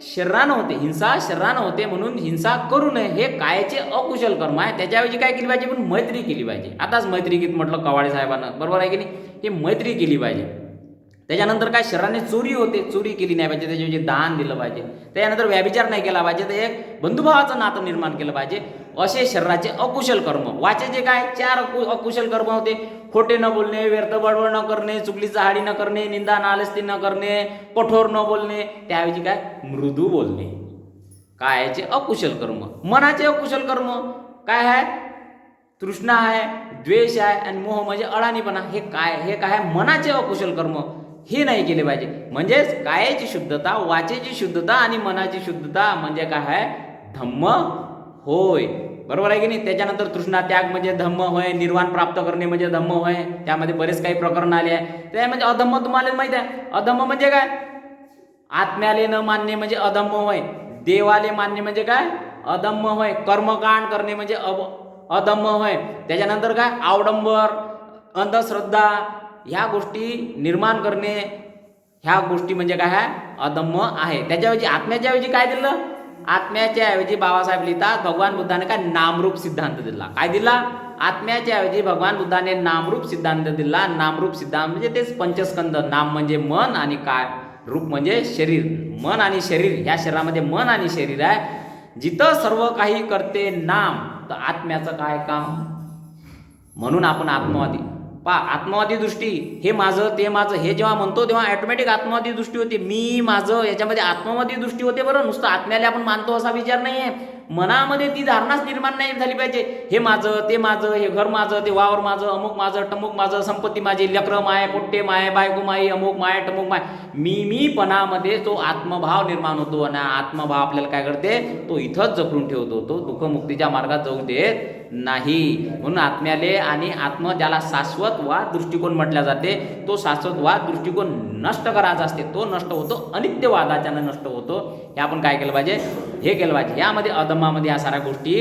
शरीरानं होते, हिंसा शरीरानं होते, म्हणून हिंसा करू नये, हे कायाचे अकुशल कर्म आहे. त्याच्याऐवजी काय केली पाहिजे, पण मैत्री केली पाहिजे. आताच मैत्री गीत म्हटलं कवाडे साहेबांना, बरोबर आहे की नाही, हे मैत्री केली पाहिजे. त्याच्यानंतर काय, शरीराने चोरी होते, चोरी केली नाही पाहिजे, त्याच्याऐवजी दान दिलं पाहिजे. त्याच्यानंतर व्यभिचार नाही केला पाहिजे, तर एक बंधुभावाचं नातं निर्माण केलं पाहिजे. असे शरीराचे अकुशल कर्म. वाचेचे काय, 4 अकुशल कर्म होते, खोटे न बोलणे, व्यर्थ बडबड न करणे, चुगलीची आहाडी न करणे, निंदा नालस्ती न करणे, कठोर न बोलणे, त्याऐवजी काय, मृदू बोलणे. कायाचे अकुशल कर्म. मनाचे अकुशल कर्म काय आहे, तृष्णा आहे, द्वेष आहे आणि मोह म्हणजे अडाणीपणा. हे काय आहे, मनाचे अकुशल कर्म. हे नाही केले पाहिजे. म्हणजेच कायाची शुद्धता, वाचेची शुद्धता आणि मनाची शुद्धता म्हणजे काय आहे, धम्म होय, बरोबर आहे की नाही. त्याच्यानंतर तृष्णा त्याग म्हणजे धम्म होय, निर्वाण प्राप्त करणे म्हणजे धम्म होय. त्यामध्ये बरेच काही प्रकरण आले आहे. त्यामध्ये अधम्म तुम्हाला माहिती आहे, अधम्म म्हणजे काय, आत्म्याले न मानणे म्हणजे अधम्म होय, देवाले मानणे म्हणजे काय, अधम्म होय, कर्मकांड करणे म्हणजे अधम्म होय. त्याच्यानंतर काय, आवडंबर, अंधश्रद्धा, ह्या गोष्टी निर्माण करणे, ह्या गोष्टी म्हणजे काय आहे, अधम्म आहे. त्याच्याऐवजी आत्म्याच्या ऐवजी काय दिलं, आत्म्याच्या ऐवजी बाबासाहेब लिहितात भगवान बुद्धाने काय, नामरूप सिद्धांत दिला. काय दिला, आत्म्याच्या ऐवजी भगवान बुद्धाने नामरूप सिद्धांत दिला. नामरूप सिद्धांत म्हणजे तेच पंचस्कंद. नाम म्हणजे मन आणि काय, रूप म्हणजे शरीर. मन आणि शरीर, या शरीरामध्ये मन आणि शरीर आहे. जिथं सर्व काही करते नाम, तर आत्म्याचं काय काम. म्हणून आपण आत्मवादी आत्मवादी दृष्टी, हे माझं ते माझं, हे जेव्हा म्हणतो तेव्हा ऑटोमॅटिक आत्मवादी दृष्टी होते. मी माझं, याच्यामध्ये आत्मवादी दृष्टी होते. बरं, नुसतं आत्म्याला आपण मानतो असा विचार नाही आहे. मनामध्ये ती धारणाच निर्माण नाही झाली पाहिजे. हे माझं, ते माझं, हे घर माझं, ते वावर माझं, अमुक माझं, टमुक माझं, संपत्ती माझी, लेकरं माय, पोट्टे माय, बायको माई, अमुक माय, टमुक माय. मीपणामध्ये तो आत्मभाव निर्माण होतो आणि आत्मभाव आपल्याला काय करते, तो इथंच जपून ठेवतो, तो दुःखमुक्तीच्या मार्गात जाऊ देत नाही. म्हणून आत्म्याले आणि आत्म, ज्याला शाश्वतवाद दृष्टिकोन म्हटल्या जाते, तो शाश्वतवाद दृष्टिकोन नष्ट करायचा असते. तो नष्ट होतो अनित्यवादाच्यानं नष्ट होतो. हे आपण काय केलं पाहिजे, हे केलं पाहिजे. यामध्ये अधम्मामध्ये या साऱ्या गोष्टी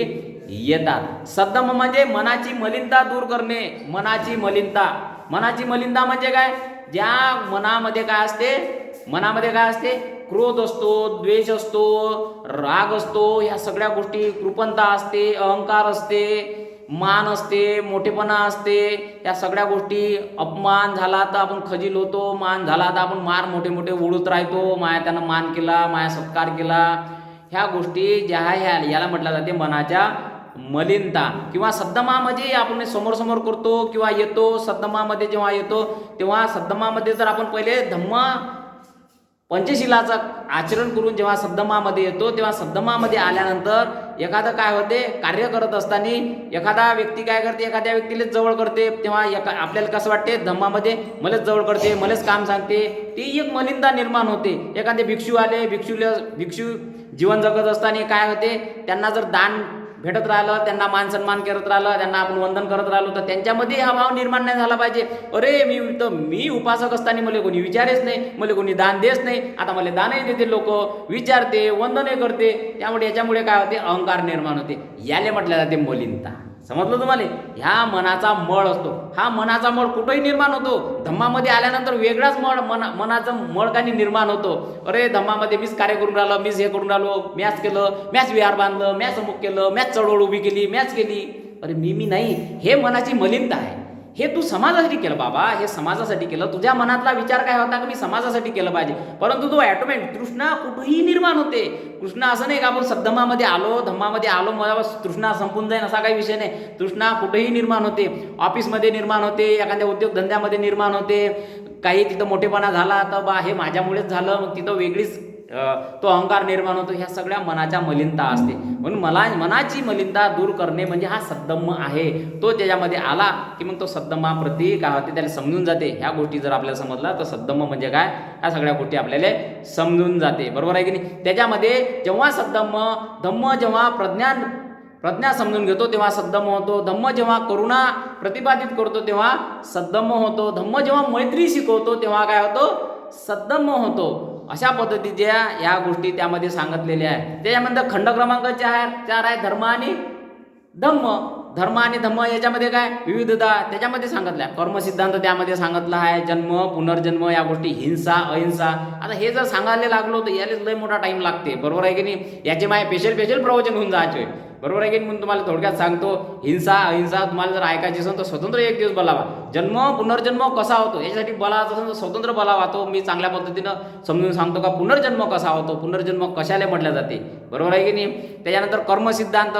येतात. सद्धम्म म्हणजे मनाची मलिनता दूर करणे. मनाची मलिनता, मनाची मलिनता म्हणजे काय, ज्या मनामध्ये काय असते, मनामध्ये काय असते, क्रोध असतो, द्वेष असतो, राग असतो, ह्या सगळ्या गोष्टी, कृपणता असते, अहंकार असते, मान असते, मोठेपणा असते, या सगळ्या गोष्टी. अपमान झाला तर आपण खजील होतो, मान झाला तर आपण मार मोठे मोठे उडत राहतो, माया त्यानं मान केला, माया सत्कार केला. ह्या गोष्टी ज्या आहे, याला म्हटलं जाते मनाच्या मलिनता. किंवा सद्धमामध्ये आपण समोर समोर करतो किंवा येतो. सद्धमामध्ये जेव्हा येतो तेव्हा सद्धमामध्ये जर आपण पहिले धम्म पंचशिलाचं आचरण करून जेव्हा सद्धमामध्ये येतो, तेव्हा सद्धमामध्ये आल्यानंतर एखादं काय होते, कार्य करत असताना एखादा व्यक्ती काय करते, एखाद्या व्यक्तीलाच जवळ करते, तेव्हा आपल्याला कसं वाटते, धम्मामध्ये मलाच जवळ करते, मलाच काम सांगते, ती एक मलिनता निर्माण होते. एखादे भिक्षू आले, भिक्षू जीवन जगत असताना काय होते, त्यांना जर दान भेटत राहिलं, त्यांना मान सन्मान करत राहिलं, त्यांना आपण वंदन करत राहिलो, तर त्यांच्यामध्ये हा भाव निर्माण नाही झाला पाहिजे. अरे मी उपासक असताना मला कोणी विचारेच नाही, मला कोणी दान देच नाही, आता मला दानही देते लोक, विचारते, वंदनही करते, त्यामुळे याच्यामुळे काय होते, अहंकार निर्माण होते. याले म्हटलं जाते मलिनता. समजलं तुम्हाला? ह्या मनाचा मळ असतो. हा मनाचा मळ कुठेही निर्माण होतो. धम्मामध्ये आल्यानंतर वेगळाच मनाचा मळ काही निर्माण होतो. अरे धम्मामध्ये मीच कार्य करून राहिलो, मीच हे करून राहिलो, मॅच केलं, मॅच विहार बांधलं, मॅच अमुक केलं, मॅच चळवळ उभी केली, मॅच केली. अरे मी नाही, हे मनाची मलिनता आहे. हे तू समाजासाठी केलं बाबा, हे समाजासाठी केलं. तुझ्या मनातला विचार काय होता की मी समाजासाठी केलं पाहिजे, परंतु तो ऑटोमॅटिक तृष्णा कुठेही निर्माण होते. तृष्णा असं नाही का आपण सद्धम्मामध्ये आलो, धम्मामध्ये आलो, मला तृष्णा संपून जाईल असा काही विषय नाही. तृष्णा कुठेही निर्माण होते. ऑफिसमध्ये निर्माण होते, एखाद्या उद्योगधंद्यामध्ये निर्माण होते. काही तिथं मोठेपणा झाला तर बा हे माझ्यामुळेच झालं, मग तिथं वेगळीच तो अहंकार निर्माण होतो. ह्या सगळ्या मनाच्या मलिनता असते. म्हणून मनाची मलिनता दूर करणे म्हणजे हा सद्धम्म आहे. तो त्याच्यामध्ये आला की मग तो सद्धम्माप्रती काय होते, त्याला समजून जाते. ह्या गोष्टी जर आपल्याला समजला तर सद्धम्म म्हणजे काय, ह्या सगळ्या गोष्टी आपल्याला समजून जाते. बरोबर आहे की नाही? त्याच्यामध्ये जेव्हा धम्म जेव्हा प्रज्ञा समजून घेतो तेव्हा सद्धम्म होतो. धम्म जेव्हा करुणा प्रतिपादित करतो तेव्हा सद्धम्म होतो. धम्म जेव्हा मैत्री शिकवतो तेव्हा काय होतो, सद्धम्म होतो. अशा पद्धतीच्या या गोष्टी त्यामध्ये सांगितलेल्या आहेत. त्याच्यामध्ये खंड क्रमांक 4 आहे धर्म आणि धम्म. धर्म आणि धम्म याच्यामध्ये काय विविधता त्याच्यामध्ये सांगितलं आहे. कर्मसिद्धांत त्यामध्ये सांगितलं आहे. जन्म पुनर्जन्म या गोष्टी, हिंसा अहिंसा. आता हे जर सांगायला लागलो तर याला लय मोठा टाइम लागते. बरोबर आहे की नाही? याचे माय स्पेशल प्रवचन होऊन जायचे. बरोबर आहे की म्हणून तुम्हाला थोडक्यात सांगतो. हिंसा अहिंसा तुम्हाला जर ऐकायची असेल तर स्वतंत्र एक दिवस बोलावा. जन्म पुनर्जन्म कसा होतो याच्यासाठी बोलायचं असेल तर स्वतंत्र बोलावा. तो मी चांगल्या पद्धतीनं समजून सांगतो का पुनर्जन्म कसा होतो, पुनर्जन्म कशाला म्हटलं जाते. बरोबर आहे की नाही? त्याच्यानंतर कर्मसिद्धांत,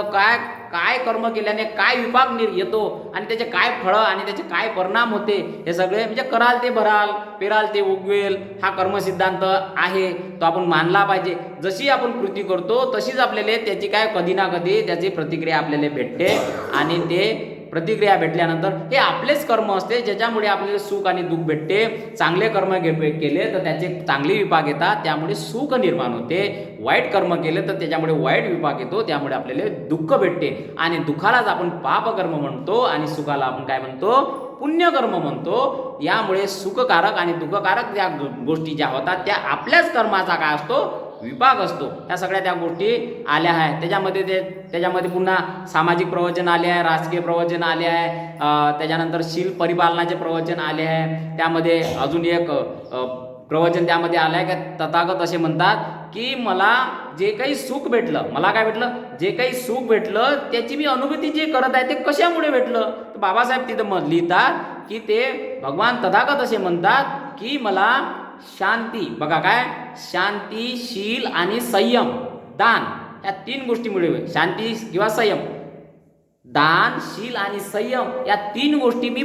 काय कर्म केल्याने काय विपाक येतो आणि त्याचे काय फळं आणि त्याचे काय परिणाम होते, हे सगळे म्हणजे कराल ते भराल, पेराल ते उगवेल, हा कर्मसिद्धांत आहे. तो आपण मानला पाहिजे. जशी आपण कृती करतो तशीच आपल्याला त्याची काय कधी ना कधी त्याची प्रतिक्रिया आपल्याला भेटते. आणि ते प्रतिक्रिया भेटल्यानंतर हे आपलेच कर्म असते ज्याच्यामुळे आपल्याला सुख आणि दुःख भेटते. चांगले कर्म केले तर त्याचे चांगले विपाक येतात, त्यामुळे सुख निर्माण होते. वाईट कर्म केले तर त्याच्यामुळे वाईट विपाक येतो, त्यामुळे आपल्याला दुःख भेटते. आणि दुःखालाच आपण पापकर्म म्हणतो आणि सुखाला आपण काय म्हणतो, पुण्यकर्म म्हणतो. यामुळे सुखकारक आणि दुःखकारक ज्या गोष्टी ज्या होतात त्या आपल्याच कर्माचा काय असतो, विपाक असतो. ह्या सगळ्या त्या गोष्टी आल्या आहेत. त्याच्यामध्ये पुन्हा सामाजिक प्रवचन आले आहे, राजकीय प्रवचन आले आहे, त्याच्यानंतर शील परिपालनाचे प्रवचन आले आहे. त्यामध्ये अजून एक प्रवचन त्यामध्ये आलं आहे की तथागत असे म्हणतात की मला जे काही सुख भेटलं, मला काय भेटलं, जे काही सुख भेटलं त्याची मी अनुभूती जे करत आहे ते कशामुळे भेटलं. तर बाबासाहेब तिथं लिहितात की ते भगवान तथागत असे म्हणतात की मला शांती, बघा काय, शांती, शील आणि संयम, दान, या 3 गोष्टीमुळे, शांती किंवा संयम, दान, शील आणि संयम या 3 गोष्टी मी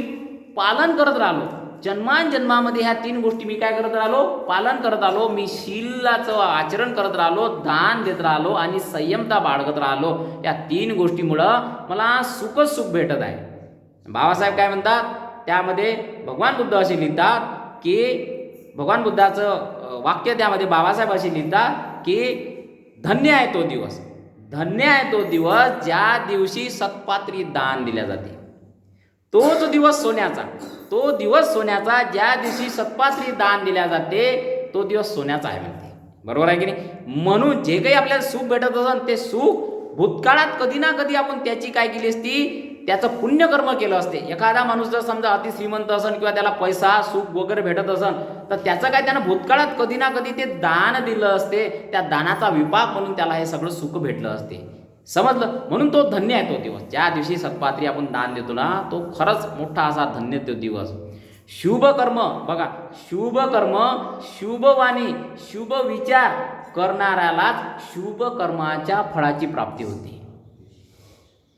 पालन करत राहिलो. जन्मांजन्मामध्ये ह्या 3 गोष्टी मी काय करत राहिलो, पालन करत आलो. मी शीलाचं आचरण करत राहिलो, दान देत राहिलो आणि संयमता बाळगत राहिलो. या 3 गोष्टीमुळं मला सुख भेटत आहे. बाबासाहेब काय म्हणतात त्यामध्ये, भगवान बुद्ध असे लिहितात की, भगवान बुद्धाचं वाक्य त्यामध्ये बाबासाहेब असे लिहितात की धन्य आहे तो दिवस, धन्य आहे तो दिवस ज्या दिवशी सत्पात्री दान दिल्या जाते. तोच दिवस सोन्याचा, तो दिवस सोन्याचा ज्या दिवशी सत्पात्री दान दिल्या जाते, तो दिवस सोन्याचा आहे म्हणते. बरोबर आहे की नाही? म्हणून जे काही आपल्याला सुख भेटत असेल ते सुख भूतकाळात कधी ना कधी आपण त्याची काय केली असती, त्याचं पुण्यकर्म केलं असते. एखादा माणूस जर समजा अति श्रीमंत असेल किंवा त्याला पैसा सुख वगैरे भेटत असेल तर त्याचं काय, त्यानं भूतकाळात कधी ना कधी ते दान दिलं असते. त्या दानाचा विपाक म्हणून त्याला हे सगळं सुख भेटलं असते. समजलं? म्हणून तो धन्य आहे तो दिवस ज्या दिवशी सत्पात्री आपण दान देतो ना, तो खरंच मोठा असा धन्य तो दिवस. शुभ कर्म, बघा, शुभ कर्म, शुभ वाणी, शुभ विचार करणाऱ्यालाच शुभ कर्माच्या फळाची प्राप्ती होते.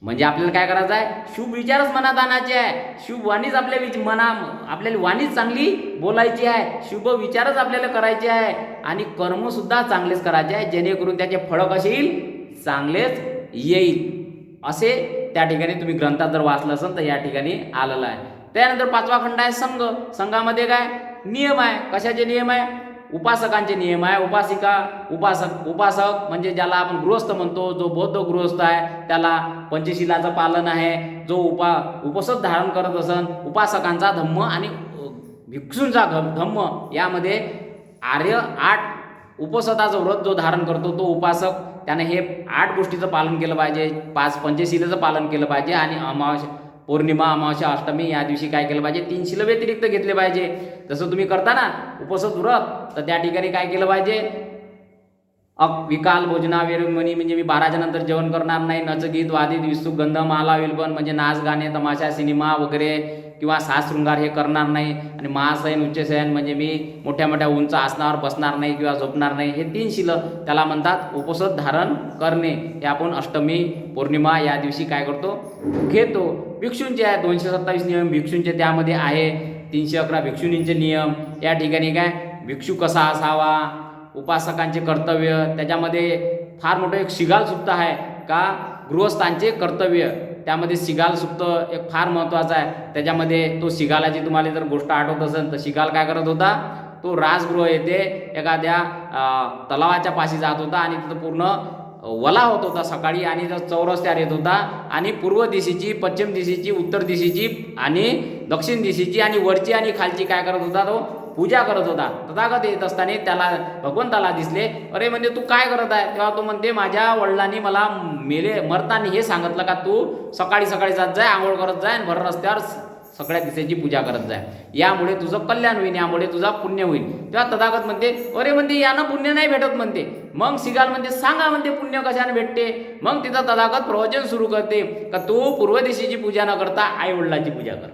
म्हणजे आपल्याला काय करायचं आहे, शुभ विचारच मनात आणायचे आहे. शुभ वाणीच आपल्याला वाणीच चांगली बोलायची आहे. शुभ विचारच आपल्याला करायचे आहे आणि कर्म सुद्धा चांगलेच करायचे आहे, जेणेकरून त्याचे फळ कसे येईल, चांगलेच येईल. असे त्या ठिकाणी तुम्ही ग्रंथात जर वाचलं असेल तर या ठिकाणी आलेलं आहे. त्यानंतर 5वा खंड आहे संघ. संघामध्ये काय नियम आहे, कशाचे नियम आहे, उपासकांचे नियम आहे. उपासक म्हणजे ज्याला आपण गृहस्थ म्हणतो, जो बौद्ध गृहस्थ आहे त्याला पंचशिलाचं पालन आहे. जो उपसद धारण करत असन, उपासकांचा धम्म आणि भिक्षूंचा धम्म यामध्ये 8 उपसदाचं व्रत जो धारण करतो तो उपासक, त्याने हे 8 गोष्टीचं पालन केलं पाहिजे. 5 पंचशिलेचं पालन केलं पाहिजे आणि पौर्णिमा, अमावस्या, अष्टमी या दिवशी काय केलं पाहिजे, 3 शिल व्यतिरिक्त घेतले पाहिजे. जसं तुम्ही करता ना उपसद व्रत, तर त्या ठिकाणी काय केलं पाहिजे, विकाल भोजना वेरुमणी म्हणजे मी 12च्या नंतर जेवण करणार नाही. नचगीत वादित विस्तुक गंध माला विलपन म्हणजे नाच गाणे तमाशा सिनेमा वगैरे किंवा सास शृंगार हे करणार नाही. आणि महाशयन उच्चशयन म्हणजे मी मोठ्या मोठ्या उंच आसनावर बसणार नाही किंवा झोपणार नाही. हे 3 शिल त्याला म्हणतात उपसद धारण करणे. हे आपण अष्टमी पौर्णिमा या दिवशी काय करतो, घेतो. भिक्षूंचे आहे 227 नियम भिक्षूंचे, त्यामध्ये आहे 311 भिक्षुणींचे नियम. या ठिकाणी काय भिक्षू कसा असावा, उपासकांचे कर्तव्य, त्याच्यामध्ये फार मोठं एक शिगाल सुक्त आहे का गृहस्थांचे कर्तव्य. त्यामध्ये शिगाल सुक्त एक फार महत्त्वाचा आहे. त्याच्यामध्ये तो शिगालाची तुम्हाला जर गोष्ट आठवत असेल तर शिगाल काय करत होता, तो राजगृह येथे एखाद्या तलावाच्या पाशी जात होता आणि तिथं पूर्ण वला होत होता सकाळी आणि चौरस्त्यावर येत होता आणि पूर्व दिशेची, पश्चिम दिशेची, उत्तर दिशेची आणि दक्षिण दिशेची आणि वरची आणि खालची काय करत होता, तो पूजा करत होता. तथागत येत असताना त्याला भगवंताला दिसले. अरे म्हणजे तू काय करत आहे, तेव्हा तो म्हणते माझ्या वडिलांनी मला मरताना हे सांगितलं का तू सकाळी सकाळी जात जाय, आंघोळ करत जाय आणि भर रस्त्यावर सगळ्या दिशेची पूजा करत जाय, यामुळे तुझं कल्याण होईल, यामुळे तुझा पुण्य होईल. तेव्हा तथागत म्हणते अरे म्हणते यानं पुण्य नाही भेटत म्हणते. मग शिगाल म्हणते सांगा म्हणते पुण्य कशाने भेटते. मग तिथं तथागत प्रवचन सुरू करते का तू पूर्व दिशेची पूजा न करता आई वडिलांची पूजा कर,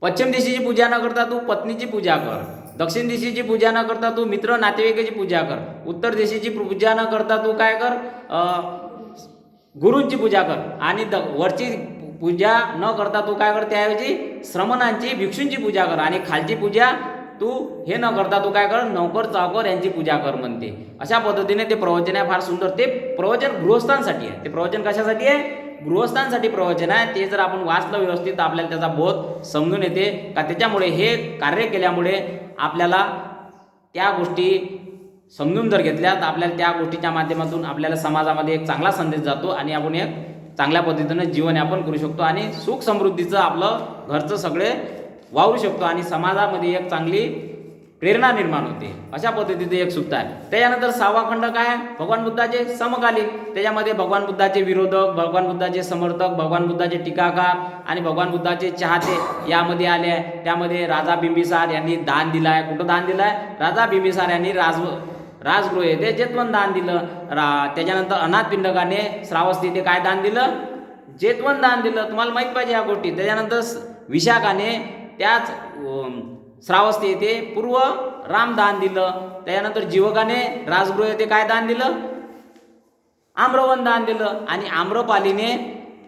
पश्चिम दिशेची पूजा न करता तू पत्नीची पूजा कर, दक्षिण दिशेची पूजा न करता तू मित्र नातेवाईकाची पूजा कर, उत्तर दिशेची पूजा न करता तू काय कर, गुरूंची पूजा कर आणि वरची पूजा न करता तू काय कर, त्याऐवजी श्रमणांची भिक्षूंची पूजा कर आणि खालची पूजा तू हे न करता तू काय कर, नौकर चाकर यांची पूजा कर म्हणते. अशा पद्धतीने ते प्रवचन आहे फार सुंदर. ते प्रवचन गृहस्थांसाठी आहे. ते प्रवचन कशासाठी आहे, गृहस्थांसाठी प्रवचन आहे. ते जर आपण वाचलं व्यवस्थित आपल्याला त्याचा बोध समजून येते का त्याच्यामुळे हे कार्य केल्यामुळे आपल्याला त्या गोष्टी समजून जर घेतल्या तर आपल्याला त्या गोष्टीच्या माध्यमातून आपल्याला समाजामध्ये एक चांगला संदेश जातो आणि आपण एक चांगल्या पद्धतीनं जीवनयापन करू शकतो आणि सुख समृद्धीचं आपलं घरचं सगळे वावरू शकतो आणि समाजामध्ये एक चांगली प्रेरणा निर्माण होते. अशा पद्धतीचे एक सूक्त आहे. त्याच्यानंतर 6वा खंड काय आहे, भगवान बुद्धाचे समकालीन. त्याच्यामध्ये भगवान बुद्धाचे विरोधक, भगवान बुद्धाचे समर्थक, भगवान बुद्धाचे टीकाकार आणि भगवान बुद्धाचे चाहते यामध्ये आले आहे. त्यामध्ये राजा बिंबिसार यांनी दान दिलं आहे. कुठं दान दिलं आहे, राजा बिंबिसार यांनी राजगृह येथे जेतवन दान दिलं. त्याच्यानंतर अनाथ पिंडकाने श्रावस्ती येथे काय दान दिलं, जेतवन दान दिलं. तुम्हाला माहीत पाहिजे या गोष्टी. त्याच्यानंतर विशाखाने त्याच श्रावस्ती येथे पूर्व राम दान दिलं. त्याच्यानंतर जीवकाने राजगृह येथे काय दान दिलं, आम्रवन दान दिलं. आणि आम्रपालीने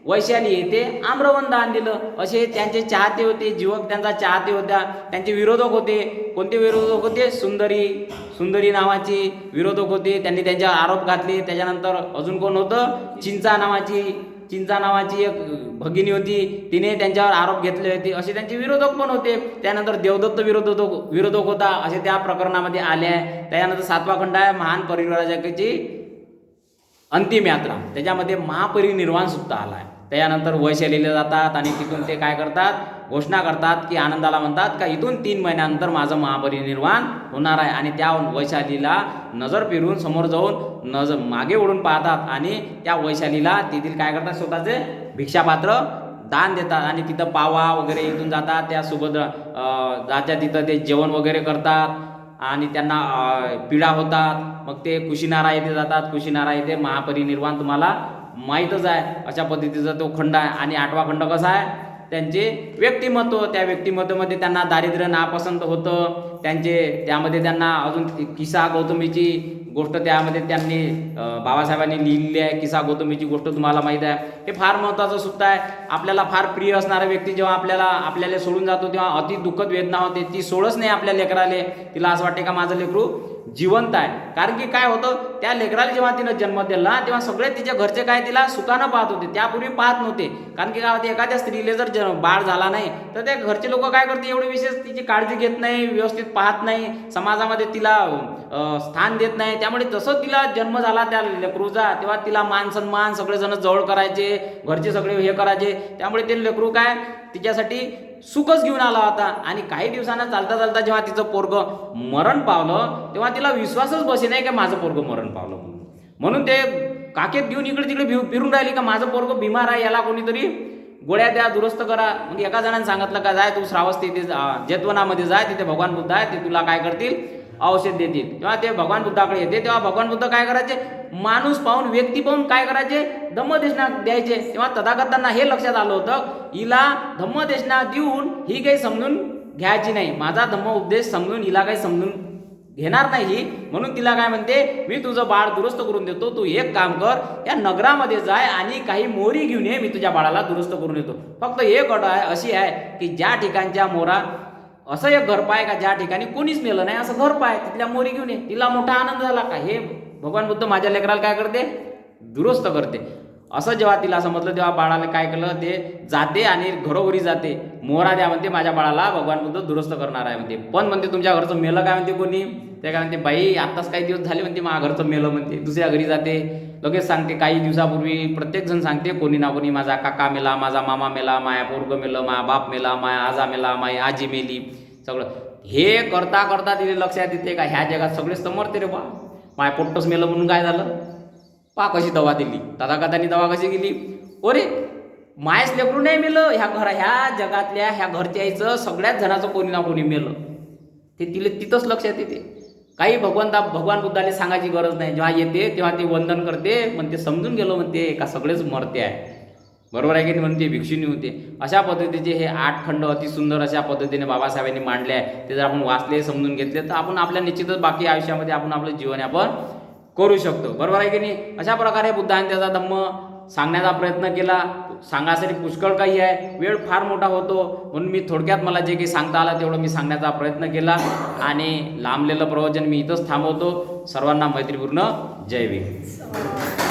वैशाली येथे आम्रवन दान दिलं. असे त्यांचे चाहते होते, जीवक त्यांचा चाहते होत्या. त्यांचे विरोधक होते. कोणते विरोधक होते, सुंदरी नावाची विरोधक होते. त्यांनी त्यांच्यावर आरोप घातले. त्याच्यानंतर अजून कोण होतं, चिंचा नावाची एक भगिनी होती, तिने त्यांच्यावर आरोप घेतले होते. असे त्यांचे विरोधक पण होते. त्यानंतर देवदत्त विरोधक होता, असे त्या प्रकरणामध्ये आले आहे. त्याच्यानंतर 7वा खंड आहे महान परिव्राजकाची अंतिम यात्रा. त्याच्यामध्ये महापरिनिर्वाण सुद्धा आला आहे. त्याच्यानंतर वैशालीला जातात आणि तिथून ते काय करतात, घोषणा करतात की आनंदाला म्हणतात का इथून 3 महिन्यानंतर माझं महापरिनिर्वाण होणार आहे. आणि त्या वैशालीला नजर फिरून समोर जाऊन मागे वळून पाहतात आणि त्या वैशालीला तेथील काय करतात, स्वतःचे भिक्षापात्र दान देतात आणि तिथं पावा वगैरे इथून जातात. त्या सुभद्रा जात्या तिथं ते जेवण वगैरे करतात आणि त्यांना पीडा होतात. मग ते कुशीनारा येथे जातात. कुशीनारा येथे महापरिनिर्वाण तुम्हाला माहीतच आहे. अशा पद्धतीचा तो खंड आहे. आणि 8वा खंड कसा आहे, त्यांचे व्यक्तिमत्व. त्या व्यक्तिमत्वामध्ये त्यांना दारिद्र्य नापसंत होतं. त्यामध्ये त्यांना अजून किसा गौतमीची गोष्ट त्यामध्ये त्यांनी बाबासाहेबांनी लिहिलेली आहे. किसा गौतमीची गोष्ट तुम्हाला माहीत आहे. हे फार महत्त्वाचं सुद्धा आहे. आपल्याला फार प्रिय असणारा व्यक्ती जेव्हा आपल्याला सोडून जातो तेव्हा अति दुःखद वेदना होते. ती सोडच नाही आपल्या लेकराले. तिला असं वाटते का माझं लेकरू जिवंत आहे. कारण की काय होतं, त्या लेकराला जेव्हा तिनं जन्म दिला तेव्हा सगळे तिच्या घरचे काय तिला सुखानं पाहत होते, त्यापूर्वी पाहत नव्हते. कारण की काय होते, एखाद्या स्त्रीला जर बाळ झाला नाही तर त्या घरचे लोक काय करते, एवढे विशेष तिची काळजी घेत नाही, व्यवस्थित पाहत नाही, समाजामध्ये तिला स्थान देत नाही. त्यामुळे जसं तिला जन्म झाला त्या लेकरूचा तेव्हा तिला मान सन्मान सगळेजण जवळ करायचे, घरचे सगळे हे करायचे. त्यामुळे ते लेकरू काय तिच्यासाठी सुखच घेऊन आला होता. आणि काही दिवसांना चालता चालता जेव्हा तिचं पोरगं मरण पावलं तेव्हा तिला विश्वासच बसे नाही की माझं पोरगं मरण पावलं म्हणून ते काकेत घेऊन इकडे तिकडे फिरून राहिली का माझं पोरगं बिमार आहे, याला कोणीतरी गोळ्या द्या, दुरुस्त करा. मग एका जणांनी सांगितलं का जाय तू श्रावस्ती इथे जेतवनामध्ये जाय, तिथे भगवान बुद्ध आहे, ते तुला काय करतील औषध देतील. जेव्हा ते भगवान बुद्धाकडे येते तेव्हा भगवान बुद्ध काय करायचे, माणूस पाहून व्यक्ती पाहून काय करायचे, धम्मदेशना द्यायचे. तेव्हा तथागतांना हे लक्षात आलं होतं हिला धम्मदेशना देऊन ही काही समजून घ्यायची नाही, माझा धम्म उपदेश समजून हिला काही समजून घेणार नाही. म्हणून तिला काय म्हणते, मी तुझं बाळ दुरुस्त करून देतो, तू एक काम कर, या नगरामध्ये जाय आणि काही मोरी घेऊन ये, मी तुझ्या बाळाला दुरुस्त करून येतो. फक्त एक अट आहे, अशी आहे की ज्या ठिकाणच्या मोरा असं एक घर पाय का ज्या ठिकाणी कोणीच मेलं नाही असं घर पाय, तिथल्या मोरी घेऊन ये. तिला मोठा आनंद झाला का हे भगवान बुद्ध माझ्या लेकराला काय करते, दुरुस्त करते. असं जेव्हा तिला समजलं तेव्हा बाळाला काय केलं, ते जाते आणि घरोघरी जाते, मोहरा द्या म्हणते, माझ्या बाळाला भगवान बुद्ध दुरुस्त करणार आहे म्हणते. पण म्हणते तुमच्या घरचं मेलं काय म्हणते कोणी, ते काय म्हणते बाई आत्ताच काही दिवस झाले म्हणते माझ्या घरचं मेलं म्हणते. दुसऱ्या घरी जाते, लगेच सांगते काही दिवसापूर्वी प्रत्येक जण सांगते कोणी ना कोणी माझा काका मेला, माझा मामा मेला, माया पोरगं मेलं, माया बाप मेला, माया आजा मेला, माई आजी मेली. सगळं हे करता करता तिथे लक्षात येते का ह्या जगात सगळेच तर मरते रे बा, माय पोट्टच मेलं म्हणून काय झालं, पा कशी दवा दिली तथागतांनी, दवा कशी गेली, ओरे मायच लेकरू नाही मेलं, ह्या जगातल्या ह्या घरच्याचं सगळ्याच जणाचं कोणी ना कोणी मेलं. ते तिला तिथंच लक्षात येते. काही भगवान बुद्धाला सांगायची गरज नाही, जेव्हा येते तेव्हा ते वंदन करते, पण ते समजून गेलो म्हणते का सगळेच मरते आहे, बरोबर आहे की नाही, म्हणते भिक्षुनी होते. अशा पद्धतीचे हे 8 खंड अतिसुंदर अशा पद्धतीने बाबासाहेबांनी मांडले आहे. ते जर आपण वाचले, समजून घेतले तर आपण आपल्या निश्चितच बाकी आयुष्यामध्ये आपण आपलं जीवन आपण करू शकतो, बरोबर आहे की नाही. अशा प्रकारे बुद्धाने त्याचा धम्म सांगण्याचा प्रयत्न केला. सांगायसाठी पुष्कळ काही आहे, वेळ फार मोठा होतो, म्हणून मी थोडक्यात मला जे काही सांगता आलं तेवढं मी सांगण्याचा प्रयत्न केला. आणि लांबलेलं प्रवचन मी इथंच थांबवतो. सर्वांना मैत्रीपूर्ण जय भीम.